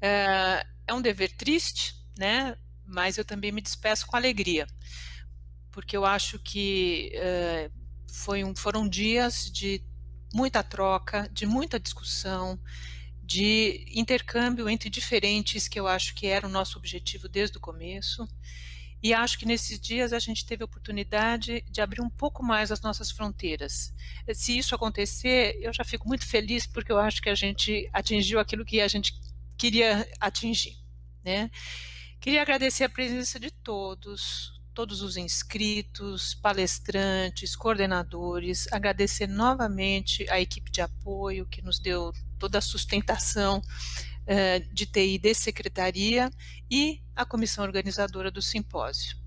É um dever triste, né? Mas eu também me despeço com alegria, porque eu acho que foram dias de muita troca, de muita discussão, de intercâmbio entre diferentes, que eu acho que era o nosso objetivo desde o começo. E acho que nesses dias a gente teve a oportunidade de abrir um pouco mais as nossas fronteiras. Se isso acontecer, eu já fico muito feliz, porque eu acho que a gente atingiu aquilo que a gente queria atingir, né? Queria agradecer a presença de todos os inscritos, palestrantes, coordenadores, agradecer novamente a equipe de apoio que nos deu toda a sustentação de TI de secretaria e a comissão organizadora do simpósio.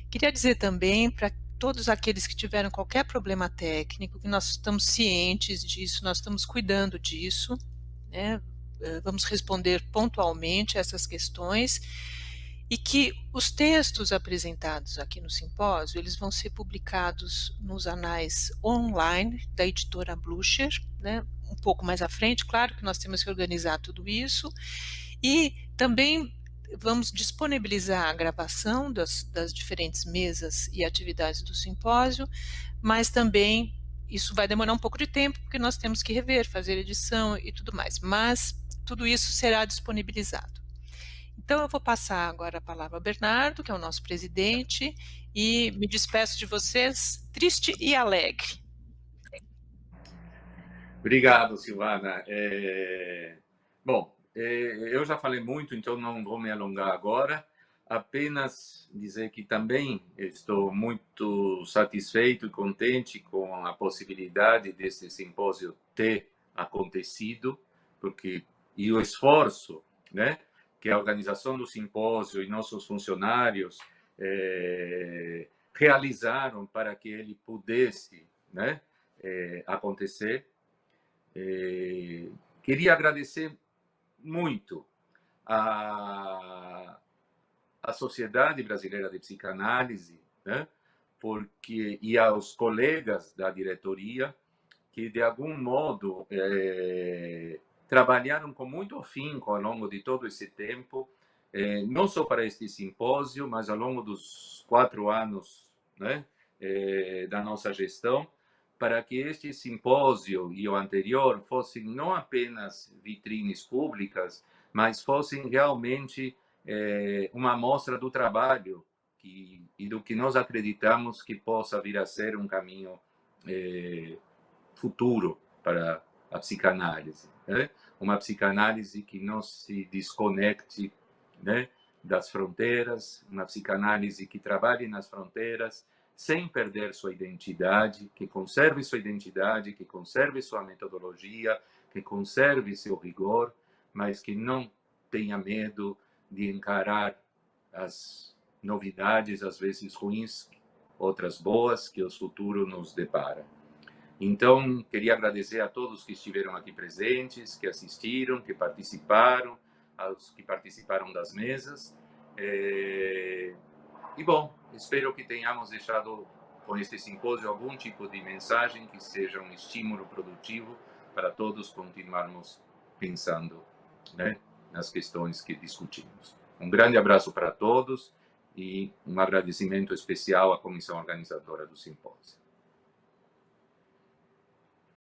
Queria dizer também para todos aqueles que tiveram qualquer problema técnico, que nós estamos cientes disso, nós estamos cuidando disso, né? Vamos responder pontualmente essas questões, e que os textos apresentados aqui no simpósio, eles vão ser publicados nos anais online da editora Blucher, né? Um pouco mais à frente, claro que nós temos que organizar tudo isso, e também vamos disponibilizar a gravação das diferentes mesas e atividades do simpósio, mas também isso vai demorar um pouco de tempo, porque nós temos que rever, fazer edição e tudo mais, mas tudo isso será disponibilizado. Então, eu vou passar agora a palavra ao Bernardo, que é o nosso presidente, e me despeço de vocês, triste e alegre. Obrigado, Silvana. Bom, eu já falei muito, então não vou me alongar agora. Apenas dizer que também estou muito satisfeito e contente com a possibilidade desse simpósio ter acontecido, e o esforço, né, que a organização do simpósio e nossos funcionários realizaram para que ele pudesse, né, acontecer. Queria agradecer muito à Sociedade Brasileira de Psicanálise, né, e aos colegas da diretoria, que de algum modo trabalharam com muito afinco ao longo de todo esse tempo, não só para este simpósio, mas ao longo dos 4 anos, né, da nossa gestão, para que este simpósio e o anterior fossem não apenas vitrines públicas, mas fossem realmente uma amostra do trabalho e do que nós acreditamos que possa vir a ser um caminho futuro para a psicanálise, né? Uma psicanálise que não se desconecte, né, das fronteiras, uma psicanálise que trabalhe nas fronteiras sem perder sua identidade, que conserve sua identidade, que conserve sua metodologia, que conserve seu rigor, mas que não tenha medo de encarar as novidades, às vezes ruins, outras boas, que o futuro nos depara. Então, queria agradecer a todos que estiveram aqui presentes, que assistiram, que participaram, aos que participaram das mesas. E, bom, espero que tenhamos deixado com este simpósio algum tipo de mensagem que seja um estímulo produtivo para todos continuarmos pensando, né, nas questões que discutimos. Um grande abraço para todos e um agradecimento especial à comissão organizadora do simpósio.